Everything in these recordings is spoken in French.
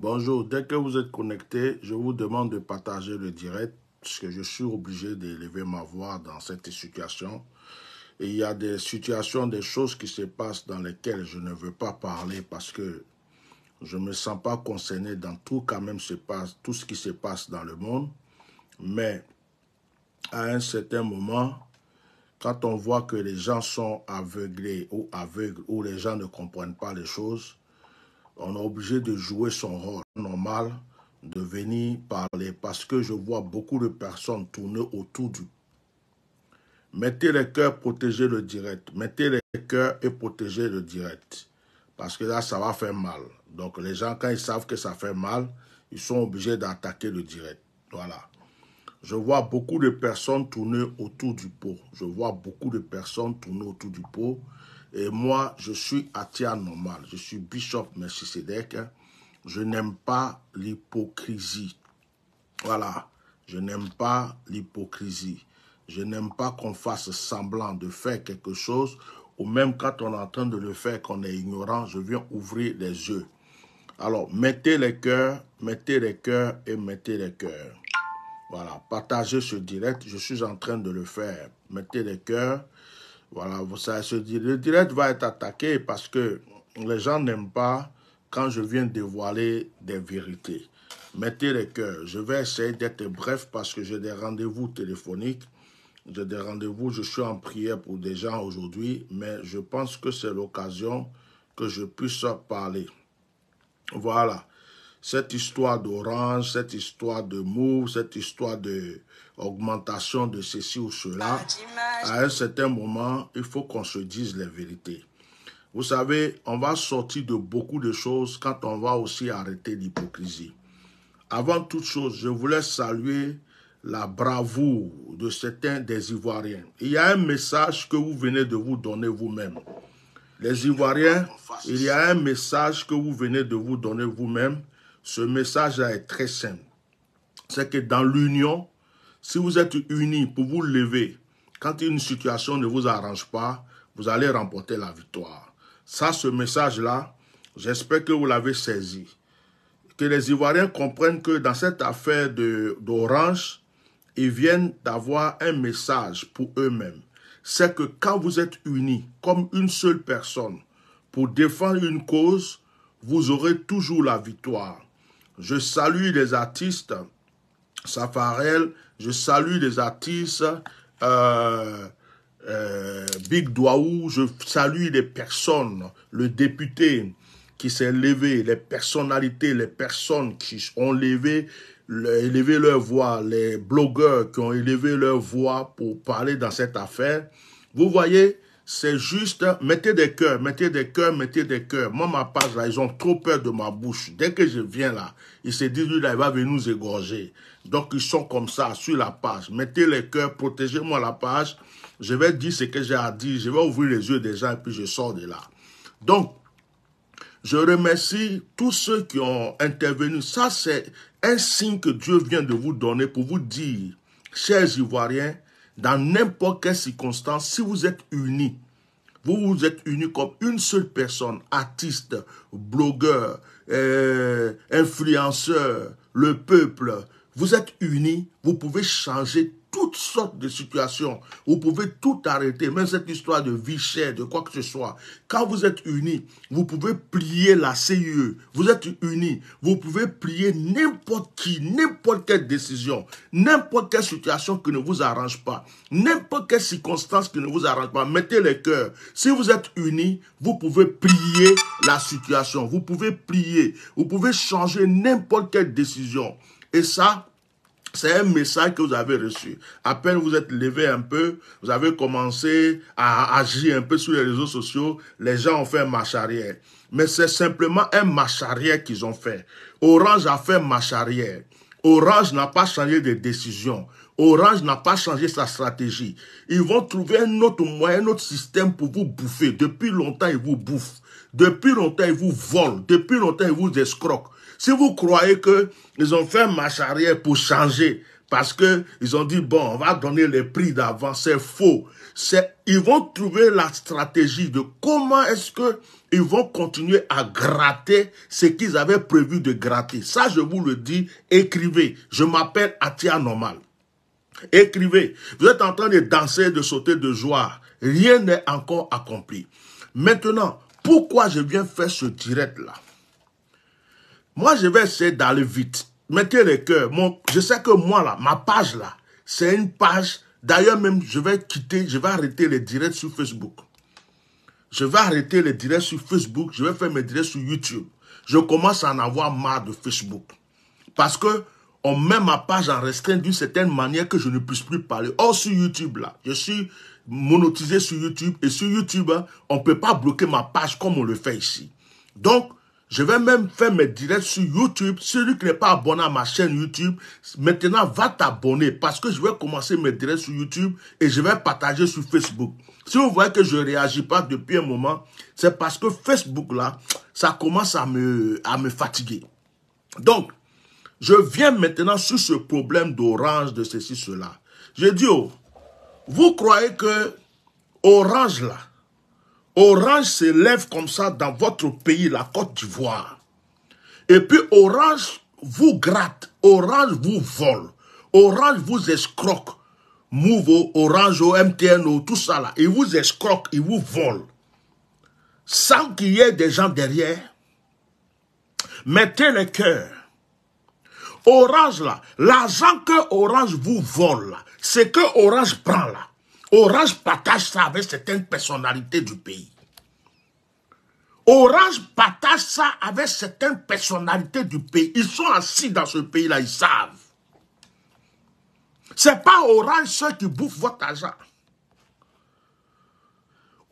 Bonjour, dès que vous êtes connecté, je vous demande de partager le direct parce que je suis obligé d'élever ma voix dans cette situation. Et il y a des situations, des choses qui se passent dans lesquelles je ne veux pas parler parce que je ne me sens pas concerné dans tout quand même tout ce qui se passe dans le monde. Mais à un certain moment, quand on voit que les gens sont aveuglés ou aveugles ou les gens ne comprennent pas les choses, on est obligé de jouer son rôle normal, de venir parler, parce que je vois beaucoup de personnes tourner autour du... Mettez les cœurs, protégez le direct. Mettez les cœurs et protégez le direct. Parce que là, ça va faire mal. Donc les gens, quand ils savent que ça fait mal, ils sont obligés d'attaquer le direct. Voilà. Je vois beaucoup de personnes tourner autour du pot. Je vois beaucoup de personnes tourner autour du pot. Et moi, je suis athée normal. Je suis Bishop Melchisedec. Je n'aime pas l'hypocrisie. Voilà. Je n'aime pas l'hypocrisie. Je n'aime pas qu'on fasse semblant de faire quelque chose, ou même quand on est en train de le faire, qu'on est ignorant, je viens ouvrir les yeux. Alors, mettez les cœurs et mettez les cœurs. Voilà, partagez ce direct, je suis en train de le faire. Mettez les cœurs. Voilà, le direct va être attaqué parce que les gens n'aiment pas quand je viens dévoiler des vérités. Mettez les cœurs. Je vais essayer d'être bref parce que j'ai des rendez-vous téléphoniques. J'ai des rendez-vous, je suis en prière pour des gens aujourd'hui, mais je pense que c'est l'occasion que je puisse parler. Voilà. Cette histoire d'orange, cette histoire de mou, cette histoire d'augmentation de ceci ou cela, à un certain moment, il faut qu'on se dise les vérités. Vous savez, on va sortir de beaucoup de choses quand on va aussi arrêter l'hypocrisie. Avant toute chose, je voulais saluer la bravoure de certains des Ivoiriens. Il y a un message que vous venez de vous donner vous-même. Les Ivoiriens, il y a un message que vous venez de vous donner vous-même. Ce message-là est très simple. C'est que dans l'union, si vous êtes unis pour vous lever, quand une situation ne vous arrange pas, vous allez remporter la victoire. Ça, ce message-là, j'espère que vous l'avez saisi. Que les Ivoiriens comprennent que dans cette affaire d'Orange, ils viennent d'avoir un message pour eux-mêmes. C'est que quand vous êtes unis comme une seule personne pour défendre une cause, vous aurez toujours la victoire. Je salue les artistes, Safarel, je salue les artistes, Big Douaou, je salue les personnes, le député qui s'est levé, les personnalités, les personnes qui ont élevé leur voix, les blogueurs qui ont élevé leur voix pour parler dans cette affaire. Vous voyez, c'est juste, mettez des cœurs, mettez des cœurs, mettez des cœurs. Moi, ma page, là, ils ont trop peur de ma bouche. Dès que je viens là, ils se disent, lui, là, il va venir nous égorger. Donc, ils sont comme ça, sur la page. Mettez les cœurs, protégez-moi la page. Je vais dire ce que j'ai à dire. Je vais ouvrir les yeux des gens et puis je sors de là. Donc, je remercie tous ceux qui ont intervenu. Ça, c'est un signe que Dieu vient de vous donner pour vous dire, chers Ivoiriens, dans n'importe quelle circonstance, si vous êtes unis, vous êtes unis comme une seule personne, artiste, blogueur, influenceur, le peuple, vous êtes unis, vous pouvez changer toutes sortes de situations. Vous pouvez tout arrêter, même cette histoire de vie chère, de quoi que ce soit. Quand vous êtes unis, vous pouvez plier la CIE. Vous êtes unis, vous pouvez plier n'importe qui, n'importe quelle décision, n'importe quelle situation qui ne vous arrange pas, n'importe quelle circonstance qui ne vous arrange pas. Mettez les cœurs. Si vous êtes unis, vous pouvez plier la situation. Vous pouvez plier. Vous pouvez changer n'importe quelle décision. Et ça, c'est un message que vous avez reçu. À peine vous êtes levé un peu, vous avez commencé à agir un peu sur les réseaux sociaux, les gens ont fait marche arrière. Mais c'est simplement un marche arrière qu'ils ont fait. Orange a fait marche arrière. Orange n'a pas changé de décision. Orange n'a pas changé sa stratégie. Ils vont trouver un autre moyen, un autre système pour vous bouffer. Depuis longtemps, ils vous bouffent. Depuis longtemps, ils vous volent. Depuis longtemps, ils vous escroquent. Si vous croyez qu'ils ont fait marche arrière pour changer, Parce qu'ils ont dit, bon, on va donner les prix d'avant. C'est faux. Ils vont trouver la stratégie de comment est-ce qu'ils vont continuer à gratter ce qu'ils avaient prévu de gratter. Ça, je vous le dis, écrivez. Je m'appelle Atia Normal. Écrivez. Vous êtes en train de danser, de sauter de joie. Rien n'est encore accompli. Maintenant, pourquoi je viens faire ce direct-là? Moi, je vais essayer d'aller vite. Mettez les cœurs. Je sais que moi, là, ma page, là, c'est une page. D'ailleurs, même, je vais arrêter les directs sur Facebook. Je vais arrêter les directs sur Facebook. Je vais faire mes directs sur YouTube. Je commence à en avoir marre de Facebook. Parce que on met ma page en restreint d'une certaine manière que je ne puisse plus parler. Or, sur YouTube, là, je suis monétisé sur YouTube. Et sur YouTube, hein, on ne peut pas bloquer ma page comme on le fait ici. Donc, je vais même faire mes directs sur YouTube. Celui qui n'est pas abonné à ma chaîne YouTube, maintenant va t'abonner parce que je vais commencer mes directs sur YouTube et je vais partager sur Facebook. Si vous voyez que je ne réagis pas depuis un moment, c'est parce que Facebook, là, ça commence à me fatiguer. Donc, je viens maintenant sur ce problème d'Orange, de ceci, cela. Je dis, oh, vous croyez que Orange, là, Orange s'élève comme ça dans votre pays, la Côte d'Ivoire. Et puis Orange vous gratte, Orange vous vole, Orange vous escroque. Mouvo, Orange, MTN, tout ça là. Ils vous escroquent, ils vous volent. Sans qu'il y ait des gens derrière. Mettez le cœur. Orange là, l'argent que Orange vous vole là, c'est que Orange prend là. Orange partage ça avec certaines personnalités du pays. Orange partage ça avec certaines personnalités du pays. Ils sont assis dans ce pays-là, ils savent. Ce n'est pas Orange ceux qui bouffent votre argent.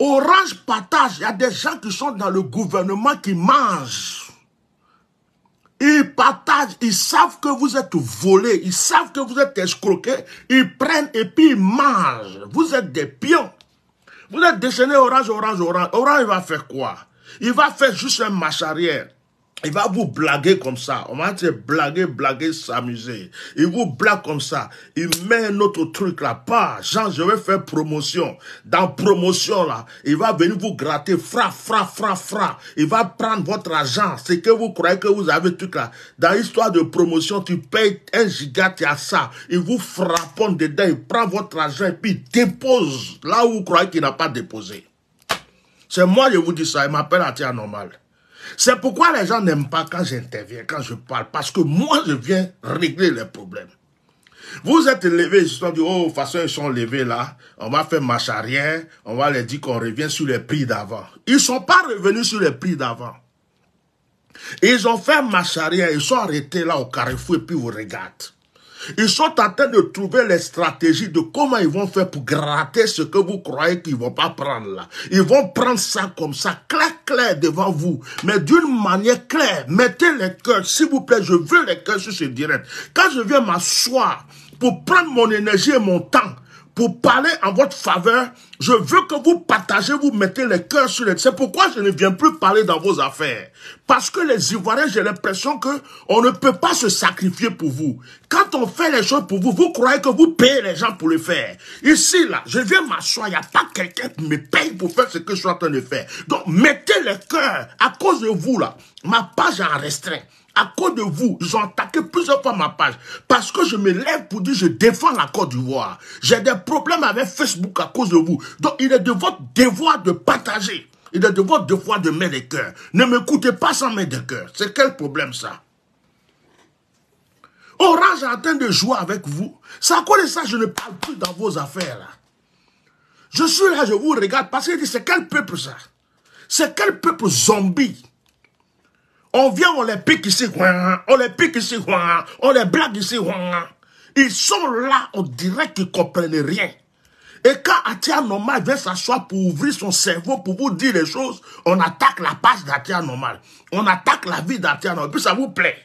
Orange partage, il y a des gens qui sont dans le gouvernement qui mangent. Ils partagent, ils savent que vous êtes volés, ils savent que vous êtes escroqués, ils prennent et puis ils mangent. Vous êtes des pions. Vous êtes déchaînés Orange, Orange, Orange. Orange, il va faire quoi? Il va faire juste un marche arrière. Il va vous blaguer comme ça. On va dire blaguer, s'amuser. Il vous blague comme ça. Il met un autre truc là. Pas, Jean, je vais faire promotion. Dans promotion là, il va venir vous gratter. Fra. Il va prendre votre argent. C'est que vous croyez que vous avez tout là. Dans l'histoire de promotion, tu payes 1 giga, tu as ça. Il vous frappe dedans. Il prend votre argent et puis il dépose là où vous croyez qu'il n'a pas déposé. C'est moi, je vous dis ça. Il m'appelle Atia Normal. C'est pourquoi les gens n'aiment pas quand j'interviens, quand je parle. Parce que moi, je viens régler les problèmes. Vous êtes levés, ils se sont dit, oh, de toute façon, ils sont levés là. On va faire marche arrière. On va leur dire qu'on revient sur les prix d'avant. Ils ne sont pas revenus sur les prix d'avant. Ils ont fait marche arrière. Ils sont arrêtés là au carrefour et puis vous regardez. Ils sont en train de trouver les stratégies de comment ils vont faire pour gratter ce que vous croyez qu'ils ne vont pas prendre là. Ils vont prendre ça comme ça, clair devant vous, mais d'une manière claire. Mettez les cœurs, s'il vous plaît, je veux les cœurs sur ce direct. Quand je viens m'asseoir pour prendre mon énergie et mon temps, pour parler en votre faveur, je veux que vous partagez, vous mettez les cœurs sur les... C'est pourquoi je ne viens plus parler dans vos affaires. Parce que les Ivoiriens, j'ai l'impression qu'on ne peut pas se sacrifier pour vous. Quand on fait les choses pour vous, vous croyez que vous payez les gens pour le faire. Ici, là, je viens m'asseoir, il n'y a pas quelqu'un qui me paye pour faire ce que je suis en train de faire. Donc, mettez les cœurs. À cause de vous, là, ma page est en restreint. À cause de vous, ils ont attaqué plusieurs fois ma page. Parce que je me lève pour dire je défends la Côte d'Ivoire. J'ai des problèmes avec Facebook à cause de vous. Donc il est de votre devoir de partager. Il est de votre devoir de mettre des cœurs. Ne m'écoutez pas sans mettre des cœurs. C'est quel problème ça? Orange est en train de jouer avec vous. C'est à cause de ça que je ne parle plus dans vos affaires là. Je suis là, je vous regarde parce que c'est quel peuple ça? C'est quel peuple zombie? On vient, on les pique ici, on les pique ici, on les blague ici. Ils sont là, on dirait qu'ils ne comprennent rien. Et quand Atia Normal vient s'asseoir pour ouvrir son cerveau, pour vous dire les choses, on attaque la page d'Atia Normal. On attaque la vie d'Atia Normal. Puis ça vous plaît.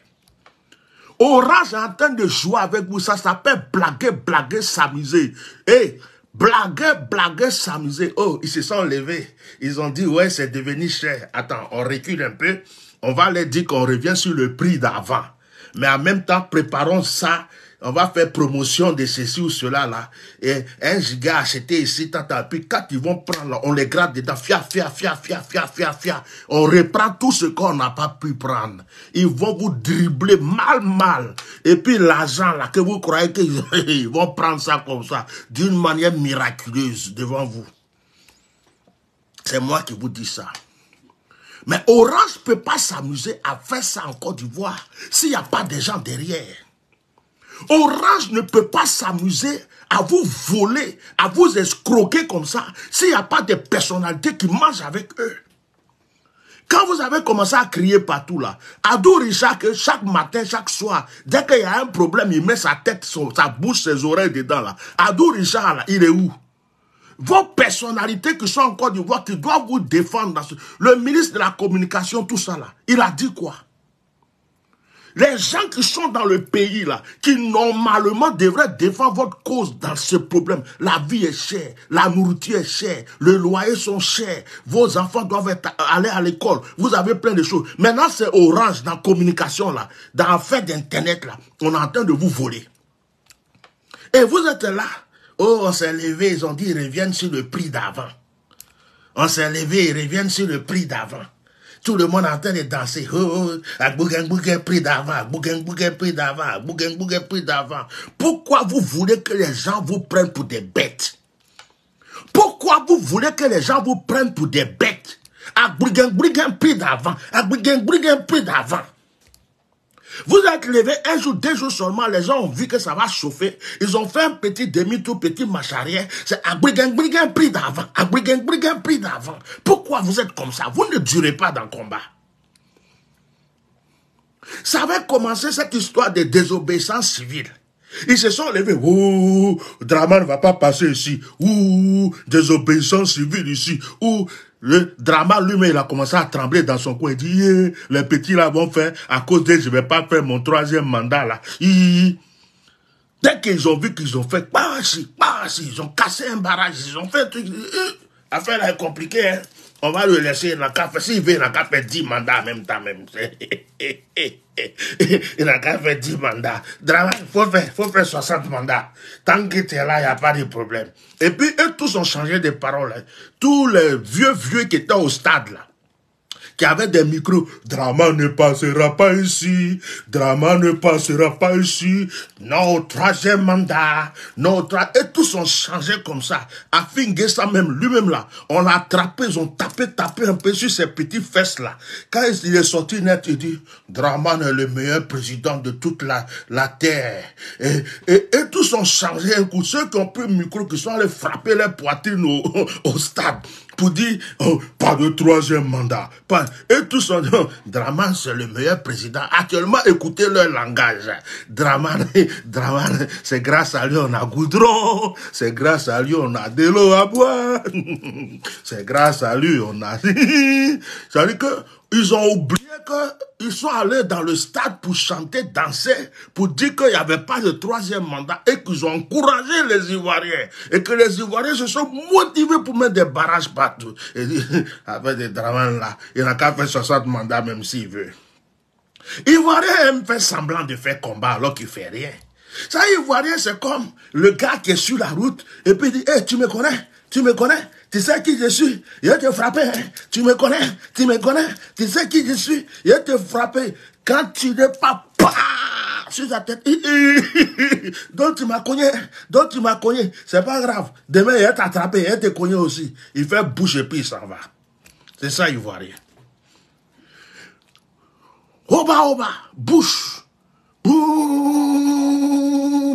Orange est en train de jouer avec vous. Ça s'appelle blaguer, s'amuser. Et blaguer, s'amuser. Oh, ils se sont levés. Ils ont dit, ouais, c'est devenu cher. Attends, on recule un peu. On va leur dire qu'on revient sur le prix d'avant. Mais en même temps, préparons ça. on va faire promotion de ceci ou cela là. Et 1 giga acheté ici, tata. Puis quand ils vont prendre, là, on les gratte dedans. Fia. On reprend tout ce qu'on n'a pas pu prendre. Ils vont vous dribbler mal. Et puis l'argent là, que vous croyez qu'ils vont prendre ça comme ça, d'une manière miraculeuse devant vous. C'est moi qui vous dis ça. Mais Orange ne peut pas s'amuser à faire ça en Côte d'Ivoire s'il n'y a pas de gens derrière. Orange ne peut pas s'amuser à vous voler, à vous escroquer comme ça, s'il n'y a pas de personnalités qui mangent avec eux. Quand vous avez commencé à crier partout là, Adou Richard, chaque matin, chaque soir, dès qu'il y a un problème, il met sa tête, sa bouche, ses oreilles dedans là. Adou Richard là, il est où? Vos personnalités qui sont en Côte d'Ivoire, qui doivent vous défendre. Le ministre de la communication, tout ça là, il a dit quoi? Les gens qui sont dans le pays là, qui normalement devraient défendre votre cause dans ce problème. La vie est chère, la nourriture est chère, le loyer sont chers, vos enfants doivent aller à l'école, vous avez plein de choses. Maintenant c'est Orange dans la communication là, dans l'affaire d'internet là, on est en train de vous voler. Et vous êtes là, oh on s'est levé, ils ont dit ils reviennent sur le prix d'avant. On s'est levé, ils reviennent sur le prix d'avant. Tout le monde est en train de danser. Prix d'avant, prix d'avant. Pourquoi vous voulez que les gens vous prennent pour des bêtes? Pourquoi vous voulez que les gens vous prennent pour des bêtes? Prix d'avant, prix d'avant. Vous êtes levé 1 jour, 2 jours seulement, les gens ont vu que ça va chauffer. Ils ont fait un petit demi-tour, petit marche arrière. C'est prix d'avant, prix d'avant. Pourquoi vous êtes comme ça? Vous ne durez pas dans le combat. Ça avait commencé cette histoire de désobéissance civile. Ils se sont levés. Ouh, Draman ne va pas passer ici. Ouh, désobéissance civile ici. Ouh. Le Drama lui-même, il a commencé à trembler dans son coin. Il dit, les petits là vont faire, à cause d'eux, je ne vais pas faire mon 3e mandat là. Dès qu'ils ont vu qu'ils ont fait, ils ont cassé un barrage, ils ont fait un truc. L'affaire là est compliquée, hein. On va le laisser, il n'a qu'à faire, s'il veut, il n'a qu'à faire 10 mandats en même temps même. Il n'a qu'à faire 10 mandats. Drama, il faut faire 60 mandats. Tant que tu es là, il n'y a pas de problème. Et puis, eux tous ont changé de parole. Hein. Tous les vieux qui étaient au stade là, qui avaient des micros, Drama ne passera pas ici, Drama ne passera pas ici, non au 3e mandat, non et tous ont changé comme ça. Afin ça même, lui-même là, on l'a attrapé, ils ont tapé un peu sur ses petits fesses là. Quand il est sorti net, il dit, Drama est le meilleur président de toute la terre. Et tous ont changé un coup. Ceux qui ont pris le micro, qui sont allés frapper les poitrines au stade. Pour dire, oh, pas de 3e mandat. Et tous sont dit, oh, Draman, c'est le meilleur président. Actuellement, écoutez leur langage. Draman, c'est grâce à lui, on a goudron. C'est grâce à lui, on a de l'eau à boire. C'est grâce à lui, on a... Ça veut dire que ils ont oublié qu'ils sont allés dans le stade pour chanter, danser, pour dire qu'il n'y avait pas de 3e mandat et qu'ils ont encouragé les Ivoiriens. Et que les Ivoiriens se sont motivés pour mettre des barrages partout. Et avec des drames là, il n'a qu'à faire 60 mandats même s'il veut. Ivoirien aime faire semblant de faire combat alors qu'il ne fait rien. Ça, Ivoirien, c'est comme le gars qui est sur la route et puis il dit, hey, tu me connais? Tu me connais? Tu sais qui je suis? Je vais te frapper. Hein? Tu me connais? Tu me connais? Tu sais qui je suis? Je vais te frapper. Quand tu n'es pas sur ta tête. Donc tu m'as cogné. C'est pas grave. Demain, il va t'attraper. Il va te cogner aussi. Il fait bouche et puis il s'en va. C'est ça, Ivoirien. Oba, bouche.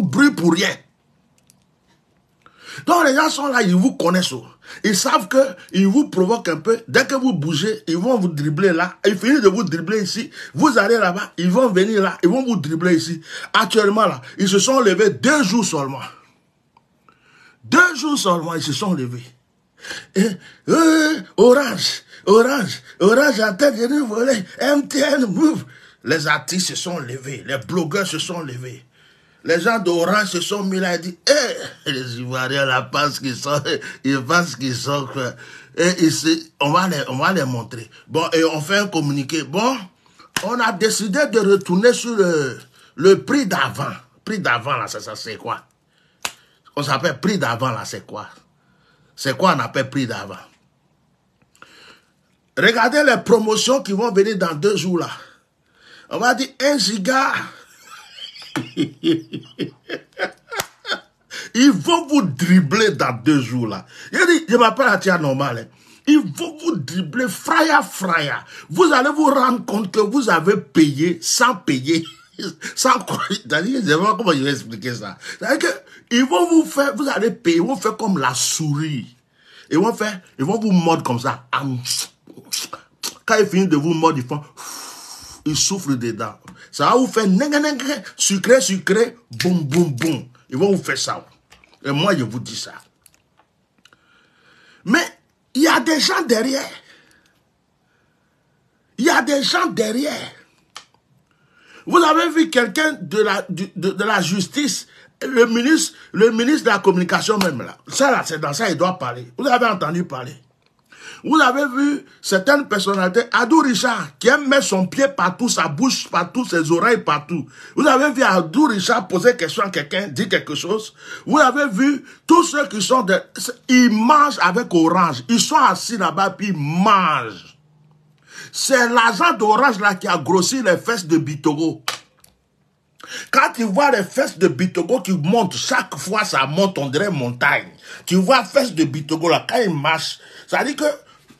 Bruit pour rien. Donc les gens sont là, ils vous connaissent. Ils savent qu'ils vous provoquent un peu. Dès que vous bougez, ils vont vous dribbler là. Ils finissent de vous dribbler ici. Vous allez là-bas, ils vont venir là. Ils vont vous dribbler ici. Actuellement là, ils se sont levés 2 jours seulement. 2 jours seulement, ils se sont levés. Et, Orange en tête de nous voler. MTN, move. Les artistes se sont levés. Les blogueurs se sont levés. Les gens d'Orange se sont mis là et disent, les Ivoiriens là pensent qu'ils sont, et ici, on va les montrer. Bon, et on fait un communiqué. Bon, on a décidé de retourner sur le prix d'avant. Prix d'avant, là, ça c'est quoi? On s'appelle prix d'avant, là, c'est quoi? C'est quoi on appelle prix d'avant? Regardez les promotions qui vont venir dans 2 jours, là. On va dire 1 giga. Ils vont vous dribbler dans 2 jours, là. Je m'appelle Atia Normal, hein. Ils vont vous dribbler, fraya. Vous allez vous rendre compte que vous avez payé sans payer. Sans quoi. Je ne sais pas comment je vais expliquer ça. C'est-à-dire que ils vont vous faire, vous allez payer, ils vont faire comme la souris. Ils vont vous mordre comme ça. Quand ils finissent de vous mordre, ils soufflent dedans. Ça va vous faire sucré, boum. Ils vont vous faire ça. Et moi, je vous dis ça. Mais il y a des gens derrière. Vous avez vu quelqu'un de la justice, le ministre de la communication même là. Ça là, c'est dans ça il doit parler. Vous avez entendu parler. Vous avez vu certaines personnalités, Adou Richard, qui aime mettre son pied partout, sa bouche partout, ses oreilles partout. Vous avez vu Adou Richard poser question à quelqu'un, dire quelque chose. Vous avez vu tous ceux qui sont ils mangent avec Orange. Ils sont assis là-bas puis ils mangent. C'est l'agent d'Orange là qui a grossi les fesses de Bitogo. Quand tu vois les fesses de Bitogo qui montent, chaque fois ça monte, on dirait montagne. Tu vois les fesses de Bitogo là, quand ils marchent, ça dit que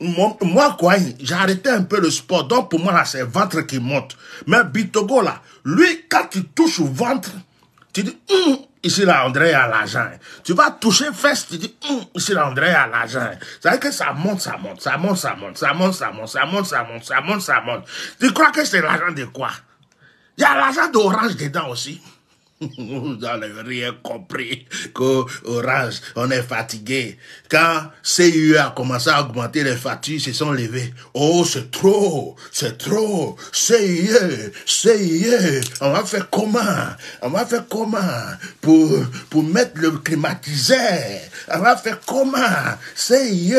moi quoi, j'ai arrêté un peu le sport, donc pour moi là c'est le ventre qui monte. Mais Bitogo là, lui quand tu touches au ventre, tu dis ici là on dirait à l'argent. Tu vas toucher fesses, tu dis ici là on dirait à l'argent. Ça veut dire que ça monte. Tu crois que c'est l'argent de quoi? Il y a l'argent d'Orange dedans aussi. Vous n'avez rien compris que Orange, on est fatigué. Quand CIE a commencé à augmenter les factures, ils se sont levés. Oh, c'est trop. CIE, on va faire comment pour mettre le climatiseur? On va faire comment? CIE,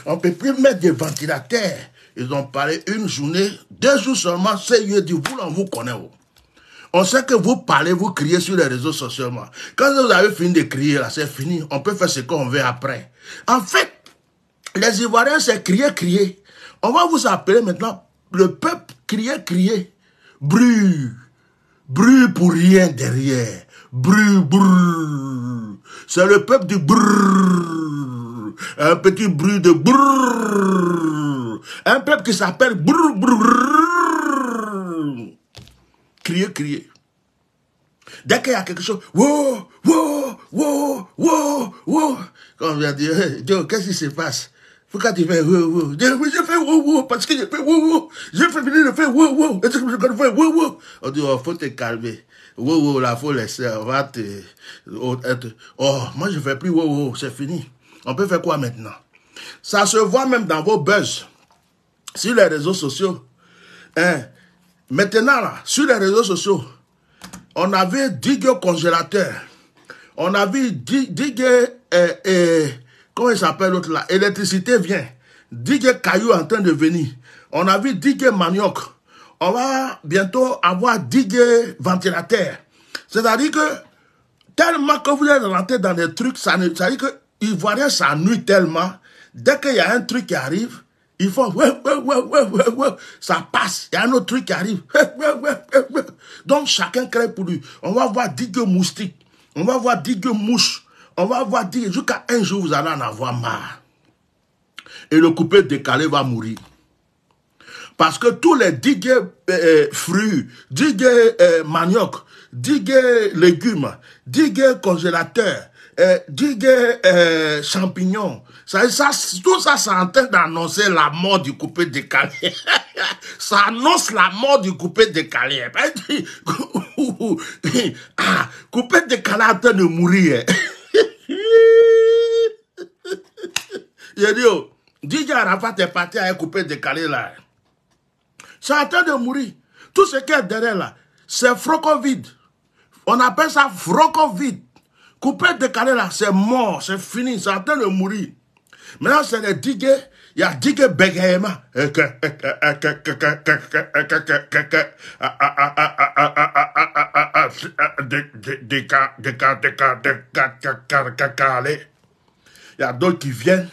on peut plus mettre des ventilateurs. Ils ont parlé une journée, 2 jours seulement, CIE dit, on vous connaît. On sait que vous parlez, vous criez sur les réseaux sociaux. Quand vous avez fini de crier, là, c'est fini. On peut faire ce qu'on veut après. En fait, les Ivoiriens, c'est crier. On va vous appeler maintenant le peuple crier. Brûle pour rien derrière. Brûle. C'est le peuple du brûle. Un petit bruit de brûle. Un peuple qui s'appelle brûle. Crier. Dès qu'il y a quelque chose, wow. Quand on vient dire, hey, Joe, qu'est-ce qui se passe? Pourquoi tu fais wow? Je fais wow, parce que je fais wow. Je fais venir de faire wow. Est-ce que je peux faire wow? On dit, faut te calmer. Wow, là, faut laisser, on va te... moi je fais plus wow, c'est fini. On peut faire quoi maintenant? Ça se voit même dans vos buzz. Sur les réseaux sociaux. Maintenant, là, sur les réseaux sociaux, on avait Digue congélateur. On avait Digue, comment il s'appelle l'autre là? Électricité vient. Digue caillou en train de venir. On avait Digue manioc. On va bientôt avoir Digue ventilateur. C'est-à-dire que, tellement que vous êtes rentré dans des trucs, c'est-à-dire que Ivoiriens s'ennuient tellement. Dès qu'il y a un truc qui arrive, ils font ça passe. Il y a un autre truc qui arrive. Donc chacun crée pour lui. On va voir Digue moustique. On va voir Digue mouche. On va voir Digue. Jusqu'à un jour, vous allez en avoir marre. Et le coupé décalé va mourir. Parce que tous les Digue fruits, Digue manioc, Digue légumes, Digue congélateur, Digue champignons, tout ça, c'est en train d'annoncer la mort du coupé décalé. Ça annonce la mort du coupé décalé. Coupé décalé en train de mourir. J'ai dit, Digue Arafat est parti à un coupé décalé là. C'est en train de mourir. Tout ce qui est derrière là, c'est Frocovid. On appelle ça Frocovid. Coupé décalé là, c'est mort, c'est fini, c'est en train de mourir. Maintenant, c'est les digues. Il y a digue bégaiement. Il y a d'autres qui viennent.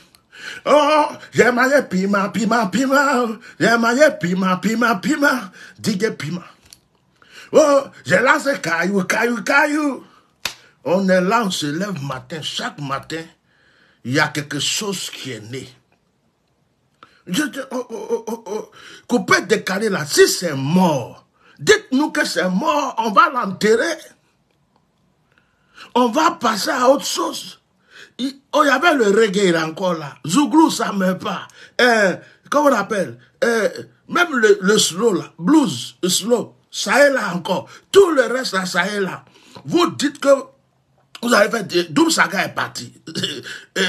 Oh, j'ai maillé piment, piment, piment. J'ai maillé piment, piment, piment. Digue piment. Oh, j'ai lancé caillou, caillou, caillou. On est là, on se lève matin. Chaque matin, il y a quelque chose qui est né. Coupé, décalé là, si c'est mort, dites-nous que c'est mort, on va l'enterrer. On va passer à autre chose. Il y avait le reggae là encore là. Zouglou, ça ne meurt pas. Comment on appelle même le slow là, blues, le slow, ça est là encore. Tout le reste là, ça est là. Vous dites que vous avez fait... Doum Saga est parti.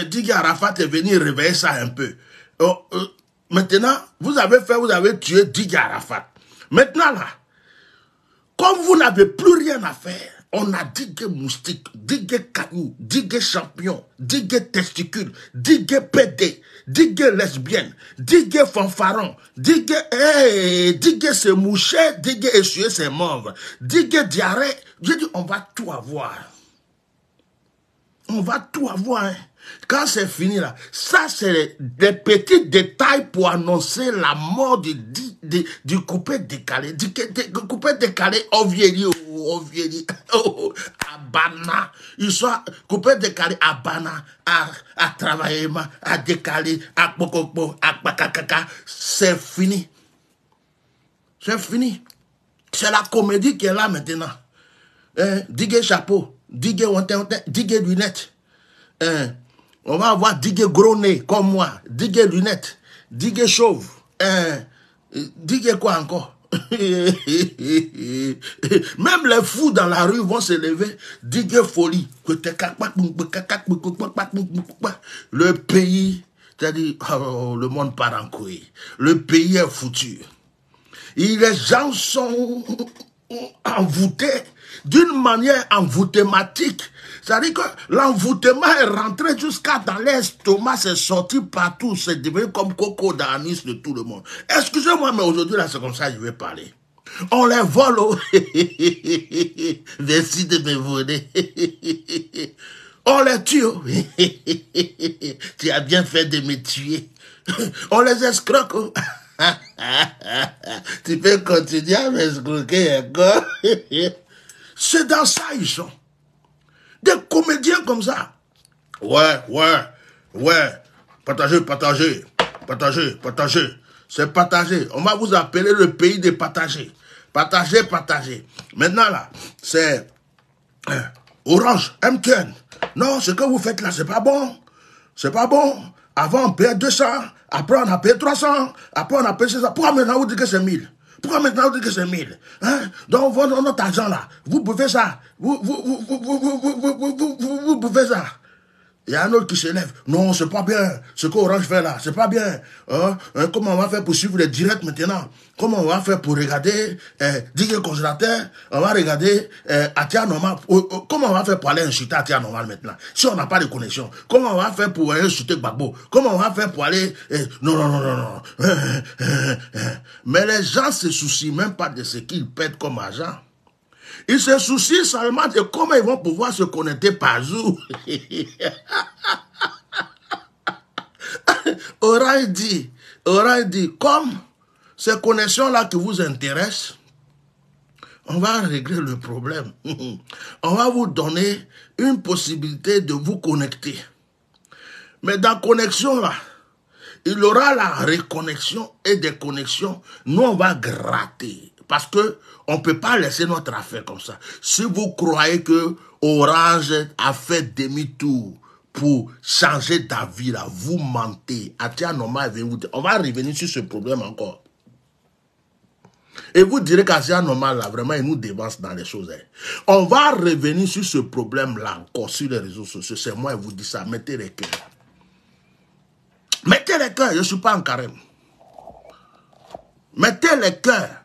Digui Arafat est venu réveiller ça un peu. Maintenant, vous avez tué Digui Arafat. Maintenant là, comme vous n'avez plus rien à faire, on a Digue moustique, Digue caillou, Digue champion, Digue testicule, Digue pédé, Digue lesbienne, Digue fanfaron, Digue se moucher, Digue essuyer ses morts, Digue diarrhée. J'ai dit, on va tout avoir. On va tout avoir. Hein. Quand c'est fini là, ça c'est des petits détails pour annoncer la mort du coupé décalé. Du coupé décalé, Ovieri, à Bana. Ils sont coupé décalé à Bana, à travailler, à décaler, à Pocopo, à Pakakaka. C'est fini. C'est fini. C'est la comédie qui est là maintenant. Digue chapeau, digue digue lunettes. On va avoir digue gros nez comme moi, digue lunettes, digue chauve, digue quoi encore. Même les fous dans la rue vont se lever, digue folie. Le pays, c'est-à-dire, oh, le monde part en couille. Le pays est foutu. Et les gens sont envoûtés d'une manière envoûtématique. C'est-à-dire que l'envoûtement est rentré jusqu'à dans l'estomac, c'est sorti partout, c'est devenu comme coco d'anis de tout le monde. Excusez-moi, mais aujourd'hui, là, c'est comme ça que je vais parler. On les vole. Merci de me voler. On les tue. Tu as bien fait de me tuer. On les escroque. Tu peux continuer à m'escroquer encore. C'est dans ça ils sont. Des comédiens comme ça. Ouais. Partagez. C'est partagé. On va vous appeler le pays des partagés. Partagez. Maintenant là, c'est Orange, MTN. Non, ce que vous faites là, c'est pas bon. C'est pas bon. Avant, on payait 200. Après, on a payé 300. Après, on a payé 600. Pourquoi maintenant, vous dites que c'est 1000? Pourquoi maintenant, vous dites que c'est 1000? Hein? Donc, notre argent là, vous pouvez ça. Vous pouvez ça. Il y a un autre qui se lève. Non, c'est pas bien. Ce qu'Orange fait là, c'est pas bien. Comment on va faire pour suivre les directs maintenant? Comment on va faire pour regarder Digue Congélateur? On va regarder Atia Normal. Comment on va faire pour aller insulter Atia Normal maintenant? Si on n'a pas de connexion. Comment on va faire pour aller insulter Gbagbo? Comment on va faire pour aller... Non. Mais les gens se soucient même pas de ce qu'ils perdent comme argent. Ils se soucient seulement de comment ils vont pouvoir se connecter par jour. Orange dit, comme ces connexions-là qui vous intéressent, on va régler le problème. On va vous donner une possibilité de vous connecter. Mais dans connexion-là, il y aura la reconnexion et des connexions. Nous, on va gratter. Parce que on ne peut pas laisser notre affaire comme ça. Si vous croyez que Orange a fait demi-tour pour changer d'avis, là, vous mentez. Atia Normal, on va revenir sur ce problème encore. Et vous direz qu'Atia Normal, là, vraiment, il nous dévance dans les choses. Hein. On va revenir sur ce problème-là encore sur les réseaux sociaux. C'est moi qui vous dis ça. Mettez les cœurs. Mettez les cœurs. Je ne suis pas en carême. Mettez les cœurs.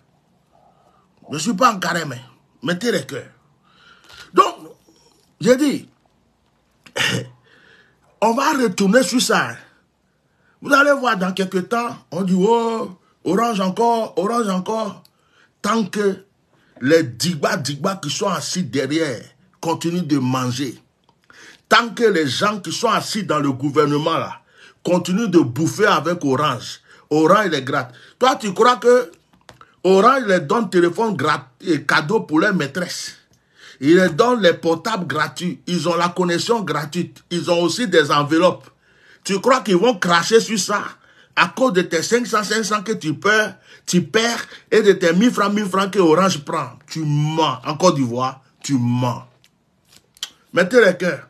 Je ne suis pas en carême. Mettez les cœurs. Donc, j'ai dit, on va retourner sur ça. Vous allez voir dans quelques temps, on dit, oh, Orange encore, Orange encore. Tant que les digba qui sont assis derrière continuent de manger, tant que les gens qui sont assis dans le gouvernement là continuent de bouffer avec Orange, Orange les gratte. Toi, tu crois que Orange les donne téléphone et cadeau pour les maîtresses? Ils les donnent les portables gratuits. Ils ont la connexion gratuite. Ils ont aussi des enveloppes. Tu crois qu'ils vont cracher sur ça à cause de tes 500 que tu perds et de tes 1000 francs que Orange prend? Tu mens. En Côte d'Ivoire, tu mens. Mettez les cœurs.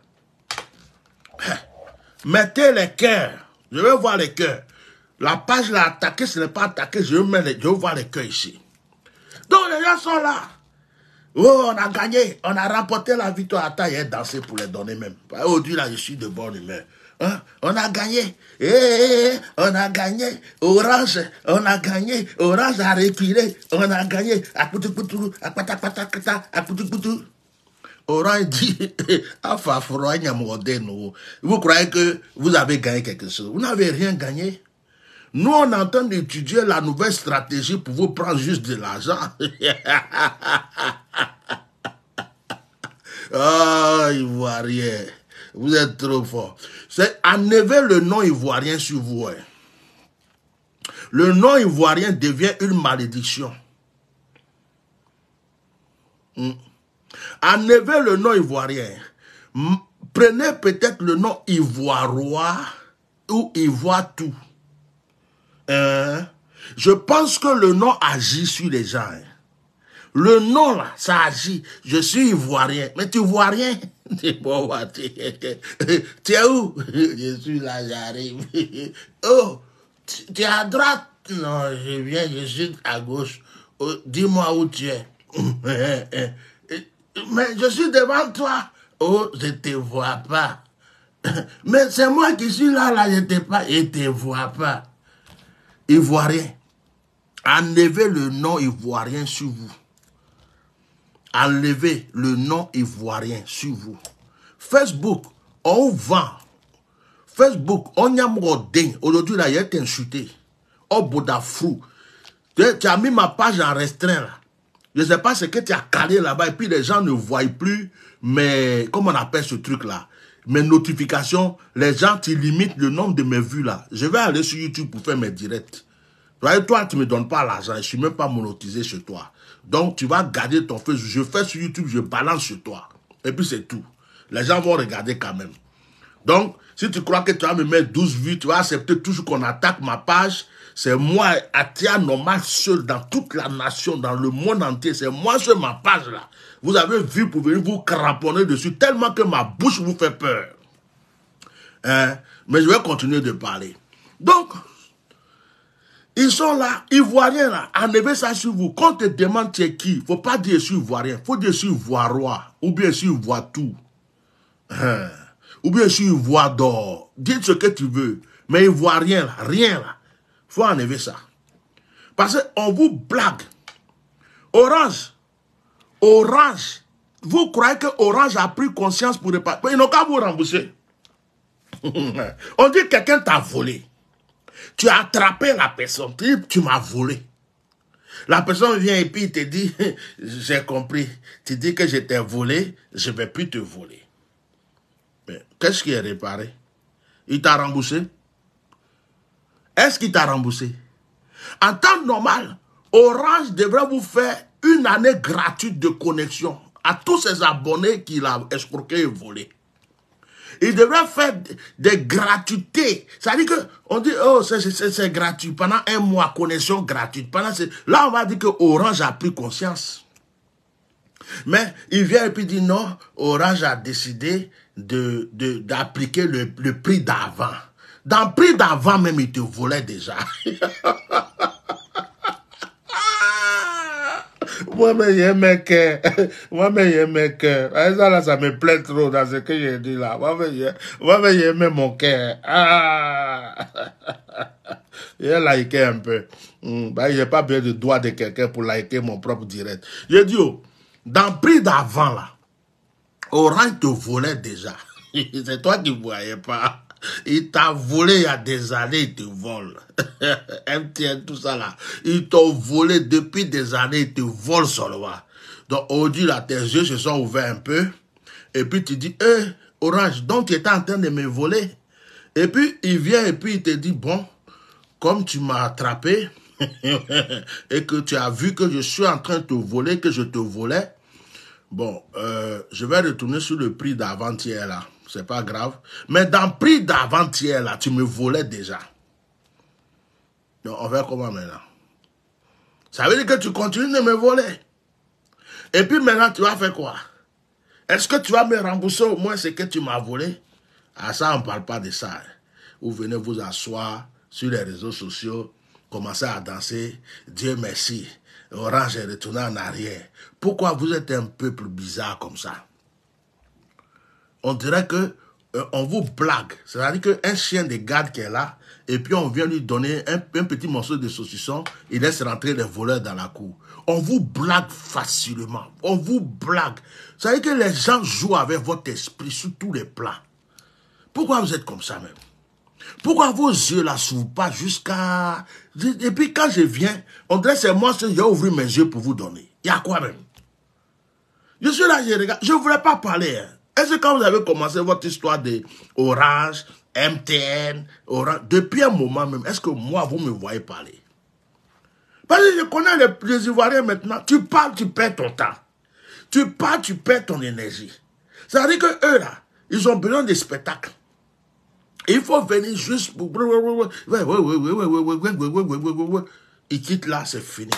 Mettez les cœurs. Je veux voir les cœurs. La page l'a attaqué, ce n'est pas attaqué. Je veux voir les cœurs ici. Donc les gens sont là. Oh, on a gagné, on a remporté la victoire. Attends, il a dansé pour les donner même. Aujourd'hui, là, je suis de bonne humeur. Hein? On a gagné. On a gagné. Orange, on a gagné. Orange a reculé. On a gagné. Orange dit, vous croyez que vous avez gagné quelque chose? Vous n'avez rien gagné. Nous, on est en train d'étudier la nouvelle stratégie pour vous prendre juste de l'argent. Ah, Ivoirien, vous êtes trop fort. C'est enlever le nom ivoirien sur vous. Hein. Le nom ivoirien devient une malédiction. Enlevez le nom ivoirien. Prenez peut-être le nom ivoirois ou ivoire tout. Je pense que le nom agit sur les gens. Hein. Le nom là, ça agit. Je suis ivoirien. Mais tu vois rien. Tu es où? Je suis là, j'arrive. Oh, tu es à droite? Non, je suis à gauche. Oh, dis-moi où tu es. Mais je suis devant toi. Oh, je ne te vois pas. Mais c'est moi qui suis là, je ne te vois pas. Ivoirien. Enlevez le nom ivoirien sur vous. Enlevez le nom ivoirien sur vous. Facebook, on vend. Facebook, on y a mordé. Aujourd'hui, là, il est insulté. Oh, Bodafrou. Tu as mis ma page en restreint, là. Je ne sais pas ce que tu as calé là-bas. Et puis, les gens ne voient plus. Mais, comment on appelle ce truc-là? Mes notifications. Les gens, tu limites le nombre de mes vues, là. Je vais aller sur YouTube pour faire mes directs. Toi, tu ne me donnes pas l'argent. Je ne suis même pas monétisé chez toi. Donc, tu vas garder ton Facebook. Je fais sur YouTube, je balance sur toi. Et puis, c'est tout. Les gens vont regarder quand même. Donc, si tu crois que tu vas me mettre 12 vues, tu vas accepter toujours qu'on attaque ma page. C'est moi, Atia Normal, seul dans toute la nation, dans le monde entier. C'est moi sur ma page là. Vous avez vu pour venir vous cramponner dessus tellement que ma bouche vous fait peur. Hein? Mais je vais continuer de parler. Donc, ils sont là, Ivoiriens là, enlevez ça sur vous. Quand on te demande tu es qui, il ne faut pas dire je suis Ivoirien, il faut dire je suis Ivoirois, ou bien je suis Ivoitou, ou bien je suis Ivoire-d'or. Dis ce que tu veux, mais Ivoirien là, rien là, il faut enlever ça. Parce qu'on vous blague. Orange, vous croyez que Orange a pris conscience pour réparer? Ils n'ont qu'à vous rembourser. On dit que quelqu'un t'a volé. Tu as attrapé la personne, tu m'as volé. La personne vient et puis il te dit, j'ai compris. Tu dis que je t'ai volé, je ne vais plus te voler. Qu'est-ce qui est réparé? Il t'a remboursé? Est-ce qu'il t'a remboursé? En temps normal, Orange devrait vous faire une année gratuite de connexion à tous ses abonnés qu'il a escroqué et volé. Il devrait faire des gratuités. Ça veut dire qu'on dit, oh, c'est gratuit. Pendant un mois, connexion gratuite. Là, on va dire que Orange a pris conscience. Mais il vient et puis dit, non, Orange a décidé d'appliquer le prix d'avant. Dans le prix d'avant même, il te volait déjà. Moi-même, j'aime cœur. Ça, là, ça me plaît trop dans ce que j'ai dit là. Moi-même, j'aime mon cœur. Ah! J'ai liké un peu. Je n'ai pas besoin de doigt de quelqu'un pour liker mon propre direct. J'ai dit, oh, dans le prix d'avant là, Orange te volait déjà. C'est toi qui ne voyais pas. Il t'a volé il y a des années, il te vole. MTN, tout ça là. Ils t'ont volé depuis des années, ils te volent seulement. Donc, aujourd'hui, là, tes yeux se sont ouverts un peu. Et puis, tu dis, Orange, donc tu étais en train de me voler. Et puis, il vient et puis il te dit, bon, comme tu m'as attrapé et que tu as vu que je suis en train de te voler, que je te volais, bon, je vais retourner sur le prix d'avant-hier là. C'est pas grave. Mais dans le prix d'avant-hier là, tu me volais déjà. Donc, on fait comment maintenant? Ça veut dire que tu continues de me voler. Et puis maintenant, tu vas faire quoi? Est-ce que tu vas me rembourser au moins ce que tu m'as volé? Ah, ça, on ne parle pas de ça. Vous venez vous asseoir sur les réseaux sociaux, commencer à danser. Dieu merci. Orange est retourné en arrière. Pourquoi vous êtes un peuple bizarre comme ça? On dirait que on vous blague. C'est-à-dire qu'un chien de garde qui est là, et puis on vient lui donner un petit morceau de saucisson, il laisse rentrer les voleurs dans la cour. On vous blague facilement. On vous blague. C'est-à-dire que les gens jouent avec votre esprit sur tous les plans. Pourquoi vous êtes comme ça même? Pourquoi vos yeux là s'ouvrent pas jusqu'à... Et puis quand je viens, on dirait que c'est moi qui j'ai ouvert mes yeux pour vous donner. Il y a quoi même? Je suis là, je regarde. Je ne voulais pas parler. Hein. Est-ce que quand vous avez commencé votre histoire de Orange, MTN, Orange, depuis un moment même, est-ce que moi, vous me voyez parler? Parce que je connais les Ivoiriens maintenant. Tu parles, tu perds ton temps. Tu parles, tu perds ton énergie. C'est-à-dire qu'eux, là, ils ont besoin de spectacles. Il faut venir juste pour... Ils quittent là, c'est fini.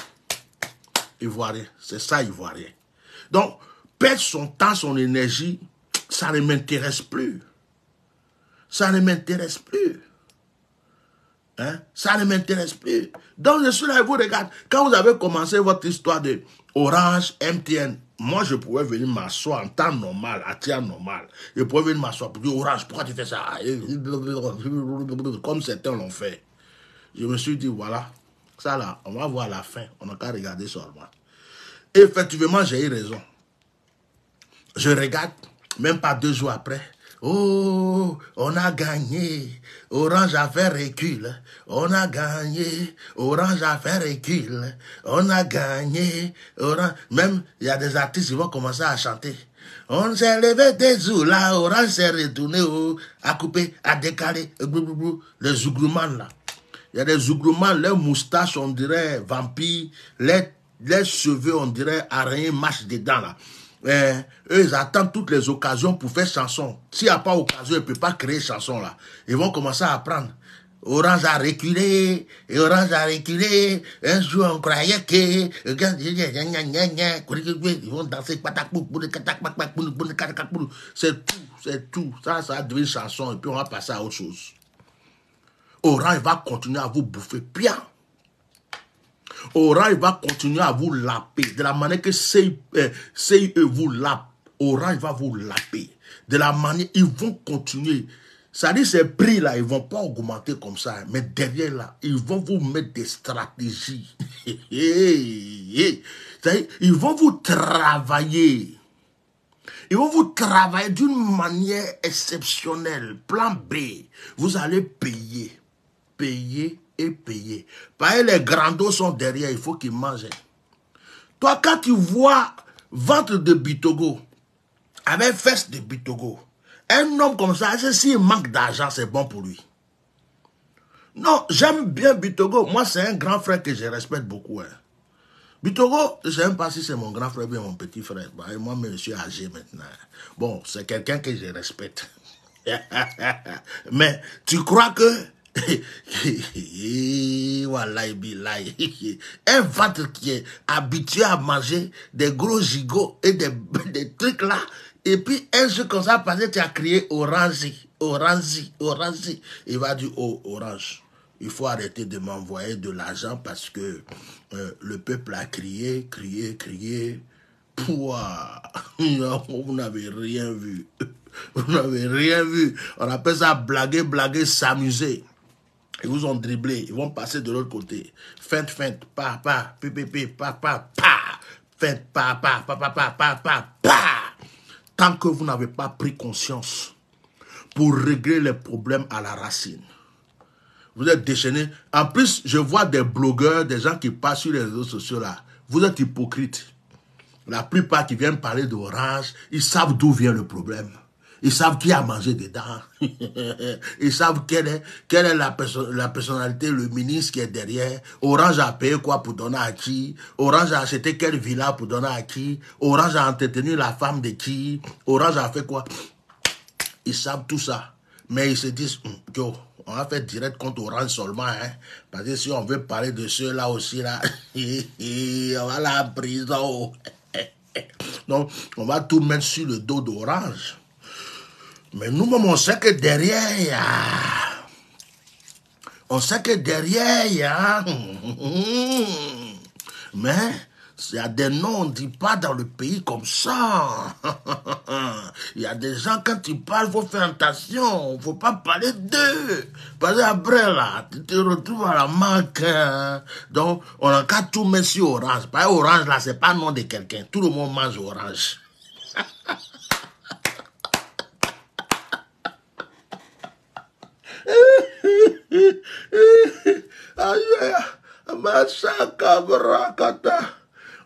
Ivoirien, c'est ça, Ivoirien. Donc, perdre son temps, son énergie, ça ne m'intéresse plus. Ça ne m'intéresse plus. Hein? Ça ne m'intéresse plus. Donc, je suis là et vous regardez. Quand vous avez commencé votre histoire de Orange, MTN, moi, je pouvais venir m'asseoir en temps normal, à temps normal. Je pouvais venir m'asseoir pour dire, Orange, pourquoi tu fais ça? Comme certains l'ont fait. Je me suis dit, voilà, ça là, on va voir la fin. On n'a qu'à regarder seulement. Effectivement, j'ai eu raison. Je regarde, même pas 2 jours après. Oh, on a gagné. Orange a fait recul. On a gagné. Orange a fait recul. On a gagné. Orange. Même, il y a des artistes qui vont commencer à chanter. On s'est levé des jours là. Orange s'est retourné à couper, à décaler. Les zougroumans là. Il y a des zougroumans, leurs moustaches, on dirait vampires. Les cheveux, on dirait araignées marchent dedans là. Eux, ils attendent toutes les occasions pour faire chanson. S'il n'y a pas d'occasion, ils ne peuvent pas créer chanson là. Ils vont commencer à apprendre. Orange a reculé, et Orange a reculé. Un jour, on croyait que... Ils vont danser. C'est tout, c'est tout. Ça devient une chanson et puis on va passer à autre chose. Orange va continuer à vous bouffer bien. Orange va continuer à vous laper. De la manière que CIE vous lape, Orange va vous laper. De la manière, ils vont continuer. Ça dit, ces prix-là, ils ne vont pas augmenter comme ça. Mais derrière là, ils vont vous mettre des stratégies. Ils vont vous travailler. Ils vont vous travailler d'une manière exceptionnelle. Plan B. Vous allez payer. Payer et payer. Parce que les grandos sont derrière, il faut qu'ils mangent. Toi, quand tu vois ventre de Bitogo, avec fesses de Bitogo, un homme comme ça, s'il manque d'argent, c'est bon pour lui. Non, j'aime bien Bitogo. Moi, c'est un grand frère que je respecte beaucoup. Hein. Bitogo, je ne sais même pas si c'est mon grand frère ou mon petit frère. Bah, moi, je suis âgé maintenant. Bon, c'est quelqu'un que je respecte. Mais tu crois que un ventre qui est habitué à manger des gros gigots et des trucs là, et puis un jour comme ça, parce que tu as crié Orange, Orange, Orange, il va dire, oh, Orange, il faut arrêter de m'envoyer de l'argent parce que le peuple a crié, crié, crié. Pouah, vous n'avez rien vu. Vous n'avez rien vu. On appelle ça blaguer, blaguer, s'amuser. Ils vous ont dribblé, ils vont passer de l'autre côté. Feinte, feinte, pa, pa, pipi, pa, pa, pa. Feinte, pa, pa, pa, pa, pa, pa, pa, pa. Tant que vous n'avez pas pris conscience, pour régler les problèmes à la racine. Vous êtes déchaînés. En plus, je vois des blogueurs, des gens qui passent sur les réseaux sociaux là. Vous êtes hypocrites. La plupart qui viennent parler d'Orange, ils savent d'où vient le problème. Ils savent qui a mangé dedans. Ils savent quelle est la personnalité, le ministre qui est derrière. Orange a payé quoi pour donner à qui? Orange a acheté quelle villa pour donner à qui? Orange a entretenu la femme de qui? Orange a fait quoi? Ils savent tout ça. Mais ils se disent, yo, on va faire direct contre Orange seulement. Hein? Parce que si on veut parler de ceux-là aussi, là, on va à la prison. Donc, on va tout mettre sur le dos d'Orange. Mais nous-mêmes, on sait que derrière, il y a... On sait que derrière, il y a... Mais, il y a des noms, on ne dit pas dans le pays comme ça. Il y a des gens, quand tu parles, il faut faire attention. Il ne faut pas parler d'eux. Parce qu'après, là, tu te retrouves à la manque. Hein. Donc, on a qu'à tout mettre sur Orange. Parce que Orange, là, c'est pas le nom de quelqu'un. Tout le monde mange Orange.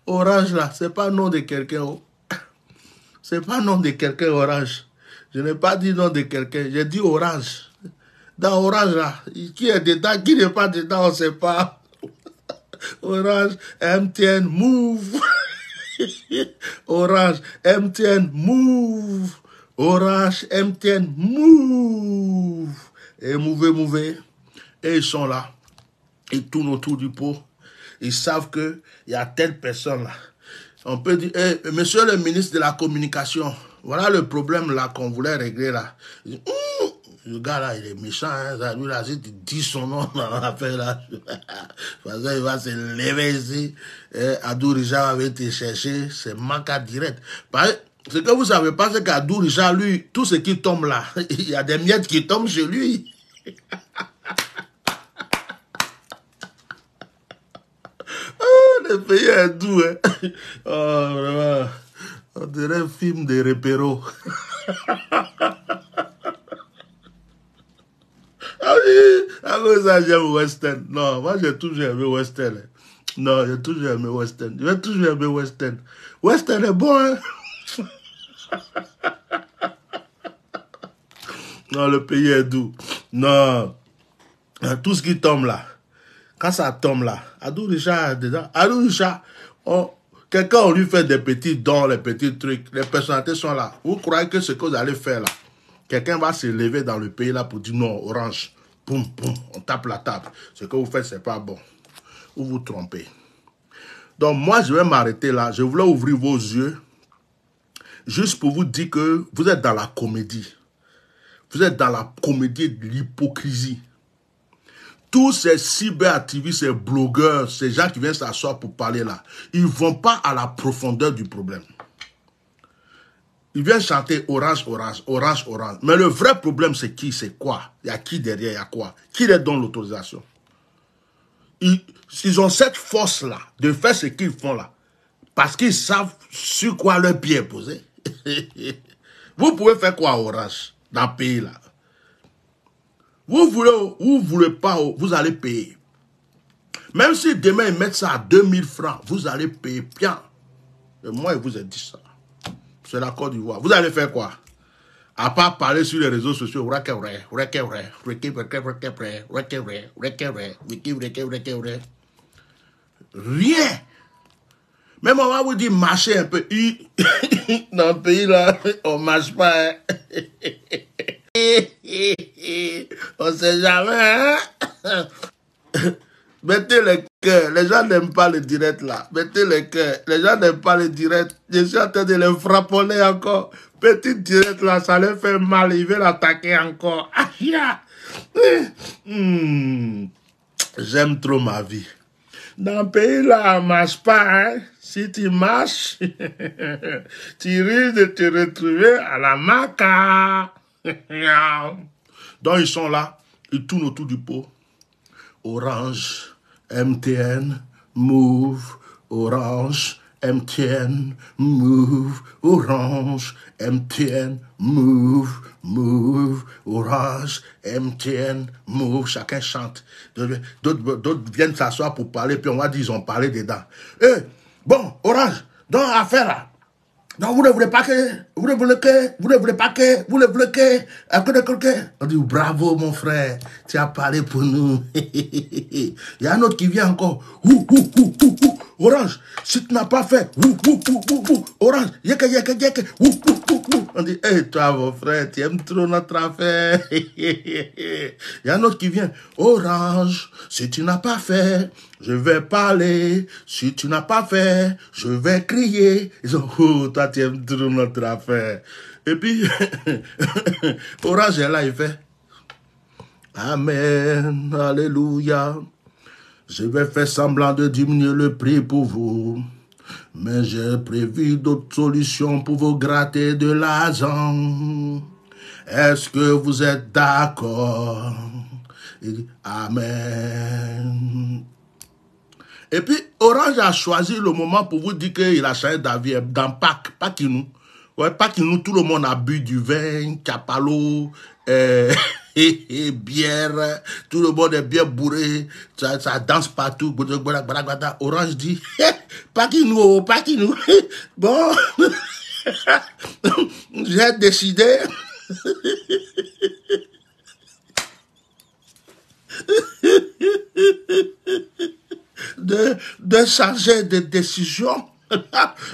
Orange là, c'est pas le nom de quelqu'un. Oh. C'est pas le nom de quelqu'un, Orange. Je n'ai pas dit nom de quelqu'un, j'ai dit Orange. Dans Orange là, qui est dedans, qui n'est pas dedans, on ne sait pas. Orange, MTN, Move. Orange, MTN, Move. Orange, MTN, Move. Et mouvez. Et ils sont là. Ils tournent autour du pot. Ils savent qu'il y a telle personne là. On peut dire, hey, monsieur le ministre de la communication, voilà le problème là qu'on voulait régler là. Le gars là, il est méchant. Hein, lui là, si tu dis son nom dans l'affaire là, parce qu'il va se lever ici. Adou Richard va te chercher. C'est manque direct. Ce que vous savez pas, c'est qu'Adou Richard, lui, tout ce qui tombe là, il y a des miettes qui tombent chez lui. Le pays est doux, hein. Oh, vraiment. On dirait un film de Repero. Ah oui, à cause ça, j'aime Western. Non, moi, j'ai toujours aimé Western. Non, j'ai toujours aimé Western. J'ai toujours aimé Western. Western est bon, hein. Non, le pays est doux. Non. Tout ce qui tombe là. Quand ça tombe là, Adou Richard est dedans. Adou Richard, quelqu'un on lui fait des petits dons, les petits trucs, les personnalités sont là. Vous croyez que ce que vous allez faire là, quelqu'un va se lever dans le pays là pour dire non, Orange, boum, boum, on tape la table. Ce que vous faites, c'est pas bon. Vous vous trompez. Donc moi, je vais m'arrêter là. Je voulais ouvrir vos yeux juste pour vous dire que vous êtes dans la comédie. Vous êtes dans la comédie de l'hypocrisie. Tous ces cyberactivistes, ces blogueurs, ces gens qui viennent s'asseoir pour parler là, ils ne vont pas à la profondeur du problème. Ils viennent chanter Orange, Orange, Orange, Orange. Mais le vrai problème, c'est qui, c'est quoi? Il y a qui derrière, il y a quoi? Qui leur donne l'autorisation? Ils ont cette force-là de faire ce qu'ils font là. Parce qu'ils savent sur quoi leur pied est posé. Vous pouvez faire quoi Orange dans le pays là? Vous voulez pas, vous allez payer. Même si demain ils mettent ça à 2000 francs, vous allez payer bien. Et moi, je vous ai dit ça. C'est la Côte d'Ivoire. Vous allez faire quoi? À part parler sur les réseaux sociaux, rien. Même on va vous dire marcher un peu. Dans le pays là, on marche pas. On sait jamais. Hein? Mettez les cœurs. Les gens n'aiment pas le direct là. Mettez les cœurs. Les gens n'aiment pas le direct. Je suis en train de les frapponner encore. Petit direct là, ça leur fait mal. Ils veulent attaquer encore. J'aime trop ma vie. Dans le pays là, on ne marche pas. Hein? Si tu marches, tu risques de te retrouver à la maca. Donc ils sont là. Ils tournent autour du pot. Orange, MTN, Move, Orange, MTN, move, Orange, MTN, move, Orange, MTN, move. Chacun chante. D'autres viennent s'asseoir pour parler, puis on va dire ils ont parlé dedans. Bon, Orange, donc affaire là. Non, vous ne voulez pas que, vous ne voulez pas que, on dit, bravo mon frère, tu as parlé pour nous. Il y a un autre qui vient encore. Orange, si tu n'as pas fait, Orange, on dit, hey, toi mon frère, tu aimes trop notre affaire. Il y a un autre qui vient. Orange, si tu n'as pas fait, je vais parler. Si tu n'as pas fait, je vais crier. Ils ont, oh, toi, tu aimes trop notre affaire. Et puis, Orange est là, il fait, Amen, Alléluia. Je vais faire semblant de diminuer le prix pour vous. Mais j'ai prévu d'autres solutions pour vous gratter de l'argent. Est-ce que vous êtes d'accord? Amen. Et puis, Orange a choisi le moment pour vous dire qu'il a changé d'avis dans Pâques, Pâques-nous. Ouais, Pâques-nous, tout le monde a bu du vin, capalo, et bière, tout le monde est bien bourré, ça danse partout. Orange dit, Pâques-nous, Pâques-nous. Bon, j'ai décidé de changer de décision.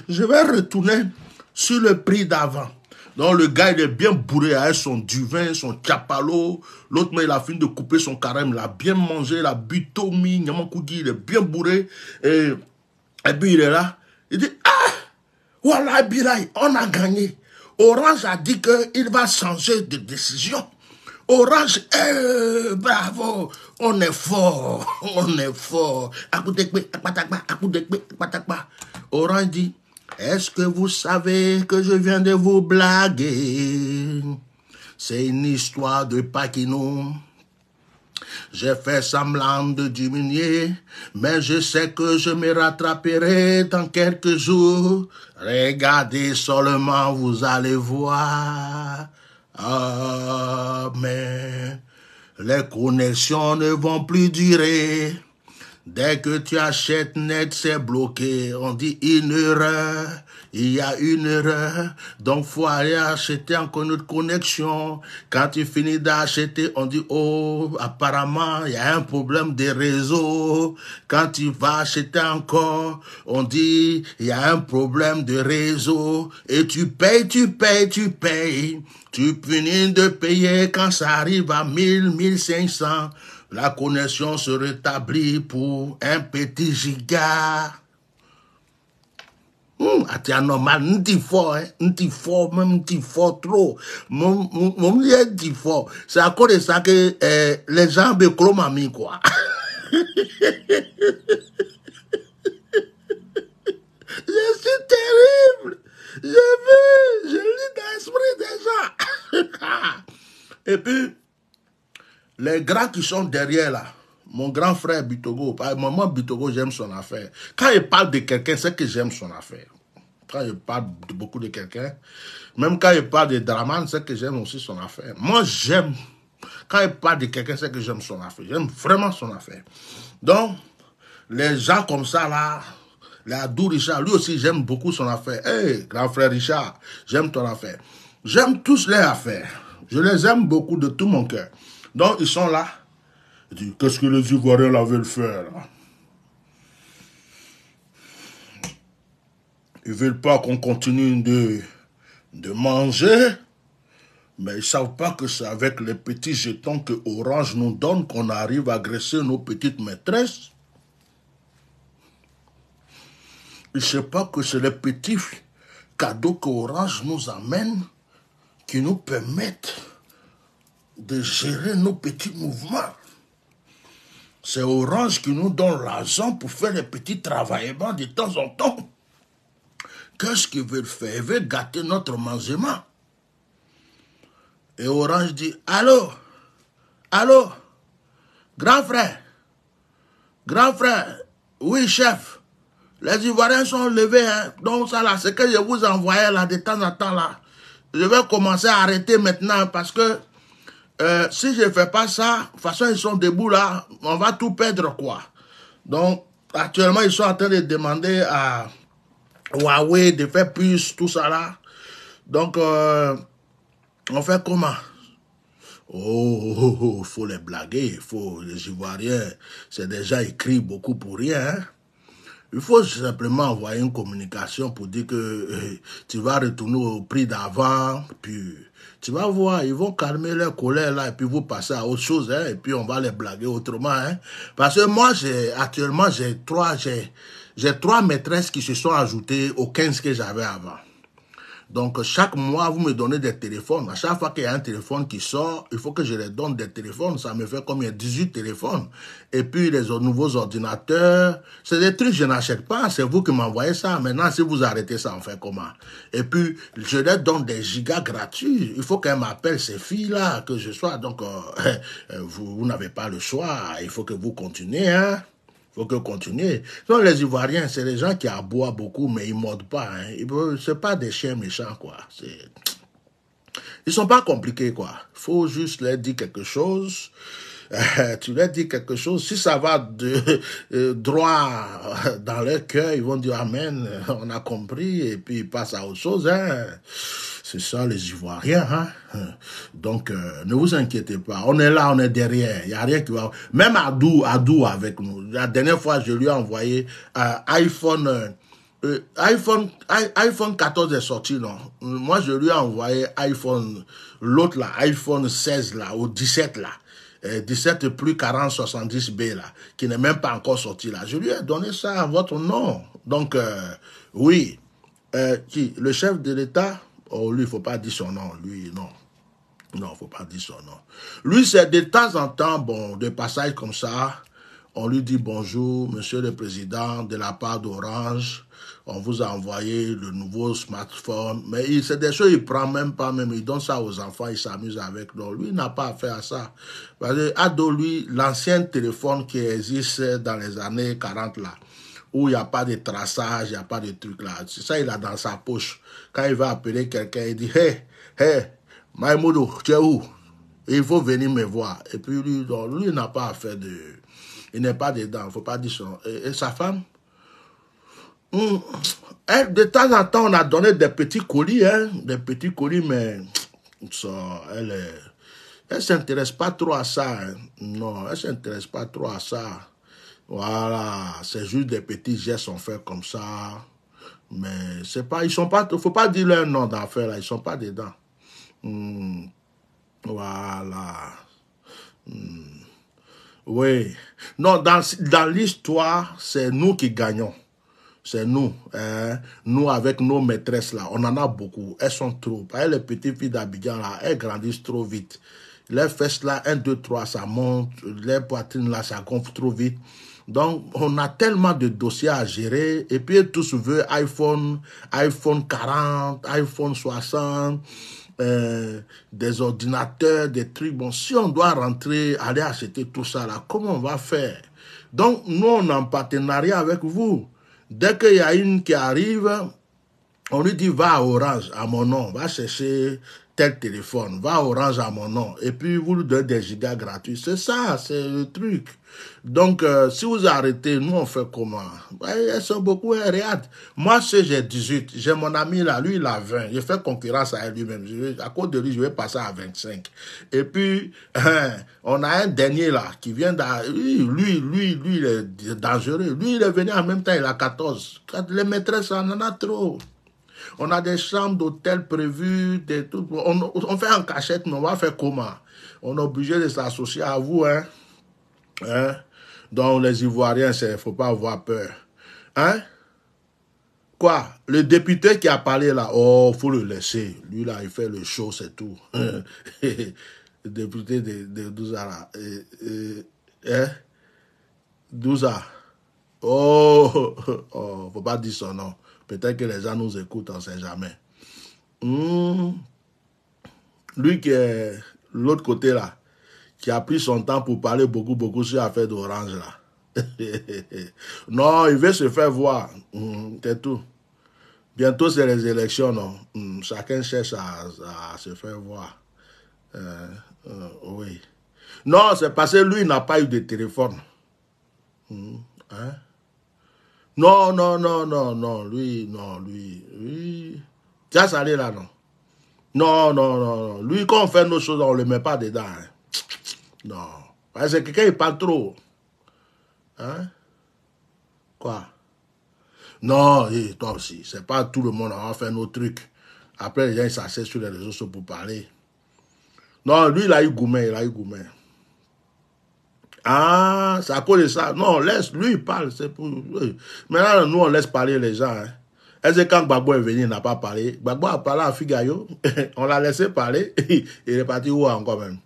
Je vais retourner sur le prix d'avant. Donc le gars, il est bien bourré avec son du vin, son capalo. L'autre, il a fini de couper son carême, il a bien mangé, il a bu Tommy, Nyamankoudi, il est bien bourré. Et puis il est là. Il dit, ah, voilà, Birai, on a gagné. Orange a dit qu'il va changer de décision. Orange, bravo, on est fort, on est fort. Orange dit, est-ce que vous savez que je viens de vous blaguer? C'est une histoire de Paquino. J'ai fait semblant de diminuer, mais je sais que je me rattraperai dans quelques jours. Regardez seulement, vous allez voir. Amen. Les connexions ne vont plus durer. Dès que tu achètes net, c'est bloqué. On dit une erreur. Il y a une erreur. Donc, faut aller acheter encore une autre connexion. Quand tu finis d'acheter, on dit, oh, apparemment, il y a un problème de réseau. Quand tu vas acheter encore, on dit, il y a un problème de réseau. Et tu payes. Tu finis de payer quand ça arrive à 1000, 1500. La connexion se rétablit pour un petit giga. C'est normal, nous dit fort, hein, nous dit fort, même dit fort trop. Mon dit fort. C'est à cause de ça que les gens me clomami, quoi. Je suis terrible. Je lis dans l'esprit des gens. Et puis, les grands qui sont derrière là, mon grand frère Bitogo, moi Bitogo, j'aime son affaire. Quand il parle de quelqu'un, c'est que j'aime son affaire. Quand il parle beaucoup de quelqu'un, même quand il parle de Draman, c'est que j'aime aussi son affaire. Moi, j'aime. Quand il parle de quelqu'un, c'est que j'aime son affaire. J'aime vraiment son affaire. Donc, les gens comme ça là, l'Adou Richard, lui aussi, j'aime beaucoup son affaire. Hey, grand frère Richard, j'aime ton affaire. J'aime tous les affaires. Je les aime beaucoup de tout mon cœur. Donc, ils sont là. Ils disent, qu'est-ce que les Ivoiriens là veulent faire là? Ils ne veulent pas qu'on continue de manger, mais ils ne savent pas que c'est avec les petits jetons que Orange nous donne qu'on arrive à agresser nos petites maîtresses. Ils ne savent pas que c'est les petits cadeaux que Orange nous amène qui nous permettent de gérer nos petits mouvements. C'est Orange qui nous donne l'argent pour faire les petits travaillements de temps en temps. Qu'est-ce qu'ils veulent faire? Ils veulent gâter notre mangement. Et Orange dit, allô, grand frère, oui chef, Les Ivoiriens sont levés, hein. Donc ça là, c'est que je vous envoyais là de temps en temps là. Je vais commencer à arrêter maintenant parce que si je ne fais pas ça, de toute façon ils sont debout là, on va tout perdre quoi. Donc actuellement ils sont en train de demander à Huawei de faire plus, tout ça là. Donc on fait comment? Oh, faut les blaguer, les Ivoiriens, c'est déjà écrit beaucoup pour rien, hein. Il faut simplement envoyer une communication pour dire que tu vas retourner au prix d'avant, puis tu vas voir, ils vont calmer leur colère là, et puis vous passez à autre chose, hein, et puis on va les blaguer autrement. Hein. Parce que moi, actuellement, j'ai trois maîtresses qui se sont ajoutées aux 15 que j'avais avant. Donc, chaque mois, vous me donnez des téléphones. À chaque fois qu'il y a un téléphone qui sort, il faut que je les donne des téléphones. Ça me fait combien? 18 téléphones. Et puis, les nouveaux ordinateurs. C'est des trucs que je n'achète pas. C'est vous qui m'envoyez ça. Maintenant, si vous arrêtez ça, on fait comment? Et puis, je leur donne des gigas gratuits. Il faut qu'elles m'appellent ces filles-là, que je sois. Donc, vous n'avez pas le choix. Il faut que vous continuez, hein. Il faut que continuer. Donc, les Ivoiriens, c'est des gens qui aboient beaucoup, mais ils ne mordent pas. Hein. C'est pas des chiens méchants, quoi. Ils sont pas compliqués, quoi. Il faut juste leur dire quelque chose. Tu leur dis quelque chose. Si ça va droit dans leur cœur, ils vont dire Amen, on a compris, et puis ils passent à autre chose. Hein. C'est ça, les Ivoiriens. Hein? Donc, ne vous inquiétez pas. On est là, on est derrière. Il n'y a rien qui va... Même Adou avec nous. La dernière fois, je lui ai envoyé iPhone 14 est sorti, non? Moi, je lui ai envoyé l'autre là, iPhone 16 là, ou 17 là. 17 plus 4070B là, qui n'est même pas encore sorti là. Je lui ai donné ça à votre nom. Donc, oui. Le chef de l'État... Oh, lui, il ne faut pas dire son nom. Lui, non. Non, il ne faut pas dire son nom. Lui, c'est de temps en temps, bon, de passage comme ça, on lui dit bonjour, monsieur le président, de la part d'Orange, on vous a envoyé le nouveau smartphone. Mais c'est des choses, il ne prend même pas, même, il donne ça aux enfants, il s'amuse avec. Donc, lui, il n'a pas affaire à ça. Parce que, Ado, lui, l'ancien téléphone qui existe dans les années 40 là, où il n'y a pas de traçage, il n'y a pas de truc là. C'est ça, il a dans sa poche. Quand il va appeler quelqu'un, il dit, hey, Maïmoudou, tu es où? Il faut venir me voir. Et puis lui, il n'a pas affaire de... Il n'est pas dedans, il ne faut pas dire ça. Et sa femme? De temps en temps, on a donné des petits colis, hein, des petits colis, mais ça, elle s'intéresse pas trop à ça. Hein. Non, elle s'intéresse pas trop à ça. Voilà, c'est juste des petits gestes on fait comme ça. Mais c'est pas, ils sont pas, faut pas dire leur nom d'affaires là, ils sont pas dedans. Voilà. Oui. Non, dans l'histoire, c'est nous qui gagnons. C'est nous. Hein. Nous, avec nos maîtresses là, on en a beaucoup. Elles sont trop. Les petites filles d'Abidjan là, elles grandissent trop vite. Les fesses là, 1, 2, 3, ça monte. Les poitrines là, ça gonfle trop vite. Donc, on a tellement de dossiers à gérer. Et puis, tous veulent iPhone 40, iPhone 60, des ordinateurs, des trucs. Bon, si on doit rentrer, aller acheter tout ça là, comment on va faire? Donc, nous, on est en partenariat avec vous. Dès qu'il y a une qui arrive, on lui dit, va à Orange, à mon nom, va chercher tel téléphone, va à Orange à mon nom, et puis vous lui donnez des gigas gratuits. C'est ça, c'est le truc. Donc, si vous arrêtez, nous, on fait comment? Elles sont beaucoup réates. Moi, j'ai 18. J'ai mon ami là, lui, il a 20. Je fais concurrence à lui-même. À cause de lui, je vais passer à 25. Et puis, on a un dernier là, qui vient lui, il est dangereux. Lui, il est venu en même temps, il a 14. Les maîtresses, on en a trop. On a des chambres d'hôtel prévues, tout. On fait en cachette, mais on va faire comment? On est obligé de s'associer à vous, hein? Hein? Donc, les Ivoiriens, il ne faut pas avoir peur. Hein? Quoi? Le député qui a parlé là, oh, il faut le laisser. Lui, là, il fait le show, c'est tout. Le député de Douza, là. Hein? Douza. Oh, oh, faut pas dire son nom. Peut-être que les gens nous écoutent, on ne sait jamais. Lui qui est l'autre côté là, qui a pris son temps pour parler beaucoup sur l'affaire d'Orange là. Non, il veut se faire voir. C'est tout. Bientôt, c'est les élections, non? Chacun cherche à se faire voir. Oui. Non, c'est parce que lui, il n'a pas eu de téléphone. Hein? Non, non, non, non, non. Lui. Tu as salé là, non? Non, non, non, non. Lui, quand on fait nos choses, on ne le met pas dedans. Hein. Non. Parce que quelqu'un, il parle trop. Hein? Quoi? Non, toi aussi. C'est pas tout le monde qui va faire nos trucs. Après, les gens s'asseyent sur les réseaux sociaux pour parler. Non, lui, il a eu Goumet, Ah, c'est à cause de ça. Non, laisse, lui, il parle. C'est pour... Maintenant, nous, on laisse parler les gens. Hein. Est-ce que quand Gbagbo est venu, il n'a pas parlé? Gbagbo a parlé à Figayo. On l'a laissé parler. Il est parti où encore même?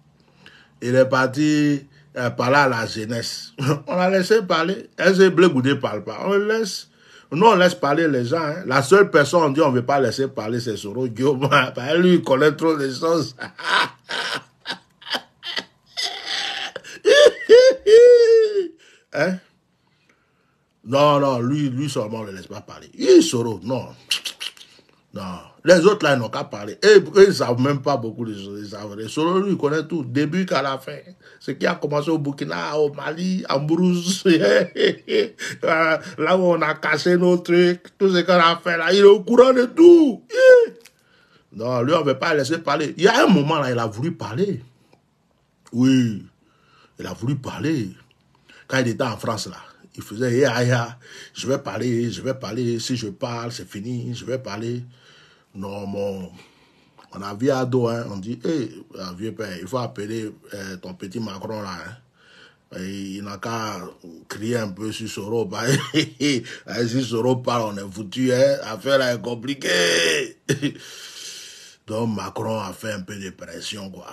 Il est parti parler à la jeunesse. On l'a laissé parler. Est-ce que Blé Goudé ne parle pas? On le laisse. Nous, on laisse parler les gens. Hein. La seule personne, on dit, on ne veut pas laisser parler, c'est Soro Guillaume. Lui, il connaît trop de choses. Hein? Non, non, lui seulement, on ne le laisse pas parler. Il Soro, non. Non. Les autres, là, ils n'ont qu'à parler. Et ils ne savent même pas beaucoup de choses. Soro, lui, il connaît tout, début qu'à la fin. Ce qui a commencé au Burkina, au Mali, en Brousse. Là où on a cassé nos trucs, tout ce qu'on a fait là, il est au courant de tout. Non, lui, on ne veut pas laisser parler. Il y a un moment, là, il a voulu parler. Oui, il a voulu parler. Quand il était en France, là, il faisait, je vais parler, si je parle, c'est fini, je vais parler. Non, mon avis à dos, hein, on dit, vieux père, il faut appeler ton petit Macron, là. Hein. Et il n'a qu'à crier un peu sur Soro. Si Soro parle, on est foutu, hein, l'affaire est compliquée. Donc, Macron a fait un peu de pression, quoi.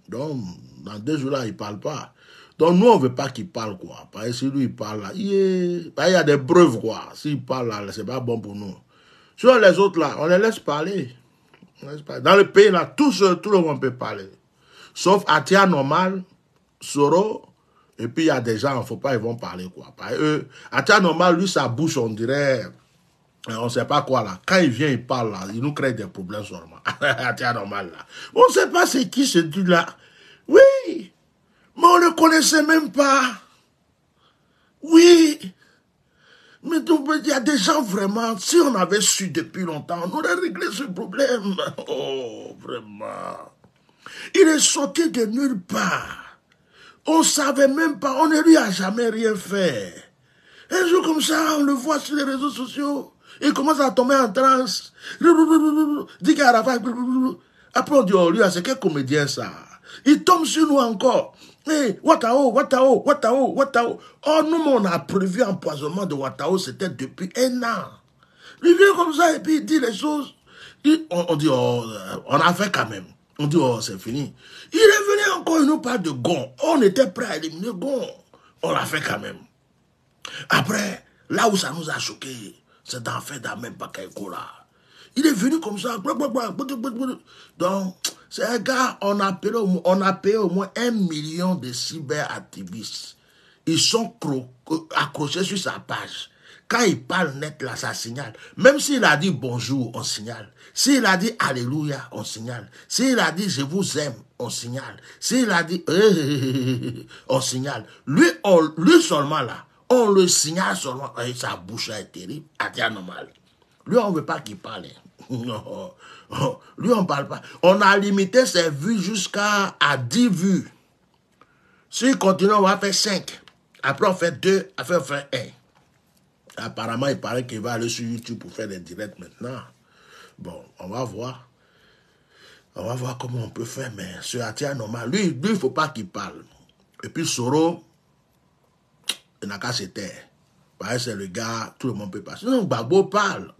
Donc, dans 2 jours là, il ne parle pas. Donc, nous, on ne veut pas qu'il parle, quoi. Parce que si lui, il parle là, il y a des preuves, quoi. S'il parle là, c'est pas bon pour nous. Sur les autres là, on les laisse parler. Dans le pays là, tout le monde peut parler. Sauf Atia Normal, Soro, et puis il y a des gens, il ne faut pas, ils vont parler, quoi. Parce que Atia Normal, lui, sa bouche, on dirait... On ne sait pas quoi là. Quand il vient, il parle là, il nous crée des problèmes seulement. Atia Normal là. On ne sait pas c'est qui ce dude là. Oui, mais on ne le connaissait même pas. Oui. Mais donc, il y a des gens vraiment, si on avait su depuis longtemps, on aurait réglé ce problème. Oh, vraiment. Il est sorti de nulle part. On ne savait même pas, on ne lui a jamais rien fait. Un jour comme ça, on le voit sur les réseaux sociaux. Il commence à tomber en transe. Dit qu'Arafat. Après, on dit, oh, lui, c'est quel comédien ça? Il tombe sur nous encore. Hey, Watao. Oh, nous, on a prévu l'empoisonnement de Watao, c'était depuis 1 an. Il vient comme ça et puis il dit les choses. On dit, oh, on a fait quand même. On dit, oh, c'est fini. Il est venu encore, il nous parle de Gon. On était prêt à éliminer Gon. On l'a fait quand même. Après, là où ça nous a choqué, c'est dans fait d'Ahmed Bakaïko là. Il est venu comme ça. Donc, c'est un gars, on a payé au moins 1 million de cyberactivistes. Ils sont accrochés sur sa page. Quand il parle net là, ça signale. Même s'il a dit bonjour, on signale. S'il a dit alléluia, on signale. S'il a dit je vous aime, on signale. S'il a dit on signale. Lui seulement là, on le signale seulement. Et sa bouche est terrible, à normal. Lui, on ne veut pas qu'il parle. Non. Lui, on ne parle pas. On a limité ses vues jusqu'à 10 vues. S'il continue, on va faire 5. Après, on fait 2. Après, on fait 1. Apparemment, il paraît qu'il va aller sur YouTube pour faire des directs maintenant. Bon, on va voir. On va voir comment on peut faire, mais sur Atia normal. Lui, il ne faut pas qu'il parle. Et puis, Soro, il n'a qu'à se taire. Parce que c'est le gars, tout le monde peut passer. Non, Gbagbo parle.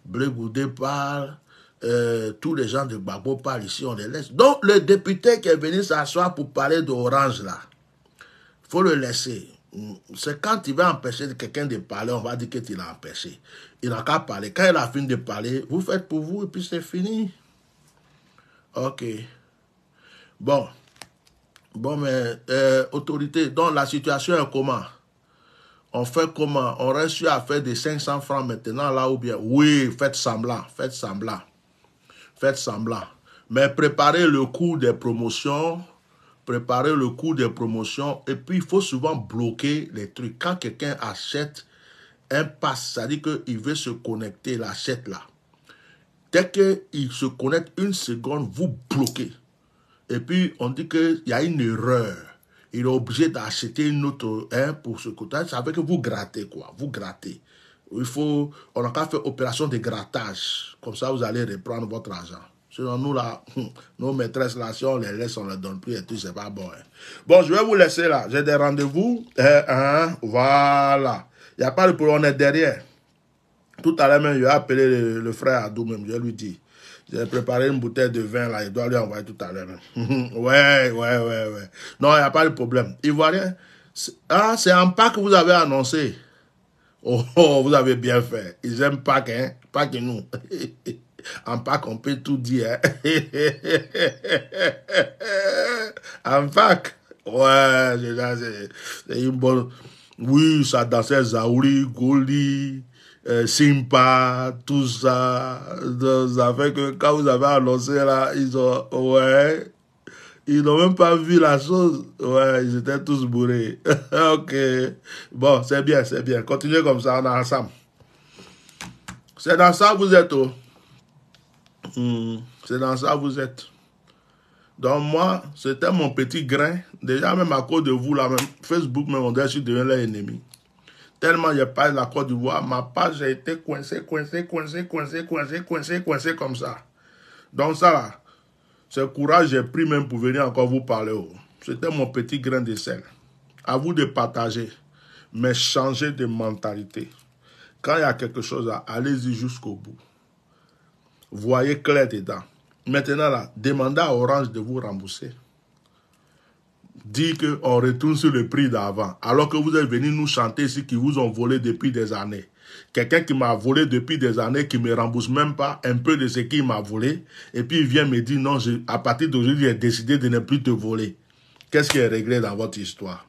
Blé Goudé parle. Tous les gens de Gbagbo parlent ici, on les laisse. Donc, le député qui est venu s'asseoir pour parler d'Orange, là, il faut le laisser. C'est quand il va empêcher quelqu'un de parler, on va dire qu'il a empêché. Il n'a qu'à parler. Quand il a fini de parler, vous faites pour vous et puis c'est fini. Ok. Bon. Bon, mais autorité, donc la situation est comment? On fait comment? On reste à faire des 500 francs maintenant là ou bien? Oui, faites semblant, faites semblant. Faites semblant. Mais préparez le coût des promotions. Préparez le coût des promotions. Et puis, il faut souvent bloquer les trucs. Quand quelqu'un achète un pass, ça dit qu'il veut se connecter, il achète là. Dès qu'il se connecte une seconde, vous bloquez. Et puis, on dit qu'il y a une erreur. Il est obligé d'acheter une autre pour ce côté. Ça veut dire que vous grattez, quoi. Vous grattez. Il faut, on a qu'à faire opération de grattage. Comme ça, vous allez reprendre votre argent. Sinon, nous, là, nos maîtresses, là, si on les laisse, on ne les donne plus et tout, c'est pas bon. Hein. Bon, je vais vous laisser, là. J'ai des rendez-vous. Voilà. Il n'y a pas de problème, on est derrière. Tout à l'heure même, je vais appeler le frère Adou même, je lui dis. J'ai préparé une bouteille de vin là, il doit lui envoyer tout à l'heure même. Ouais. Non, il n'y a pas de problème. Ivoirien, ah, c'est en Pâques que vous avez annoncé. Oh, vous avez bien fait. Ils aiment Pâques, hein. Pâques et nous. En Pâques, on peut tout dire. En Pâques, ouais, c'est une bonne... Oui, ça dansait Zaouri, Goli... Simpa, tout ça. Ça fait que quand vous avez annoncé là, ils ont, ouais, ils n'ont même pas vu la chose. Ouais, ils étaient tous bourrés. Ok. Bon, c'est bien, c'est bien. Continuez comme ça, on est ensemble. C'est dans ça que vous êtes, oh. C'est dans ça que vous êtes. Donc moi, c'était mon petit grain. Déjà, même à cause de vous, là, même Facebook, même on dirait que je suis devenu l'ennemi. Tellement je parle de la Côte d'Ivoire, ma page a été coincée comme ça. Donc ça là, ce courage j'ai pris même pour venir encore vous parler. C'était mon petit grain de sel. À vous de partager, mais changer de mentalité. Quand il y a quelque chose là, allez-y jusqu'au bout. Voyez clair dedans. Maintenant là, demandez à Orange de vous rembourser. Dit qu'on retourne sur le prix d'avant, alors que vous êtes venu nous chanter ici qui vous ont volé depuis des années. Quelqu'un qui m'a volé depuis des années, qui ne me rembourse même pas un peu de ce qu'il m'a volé, et puis il vient me dire, non, à partir d'aujourd'hui, j'ai décidé de ne plus te voler. Qu'est-ce qui est réglé dans votre histoire?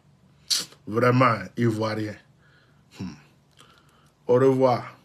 Vraiment, Ivoirien. Au revoir.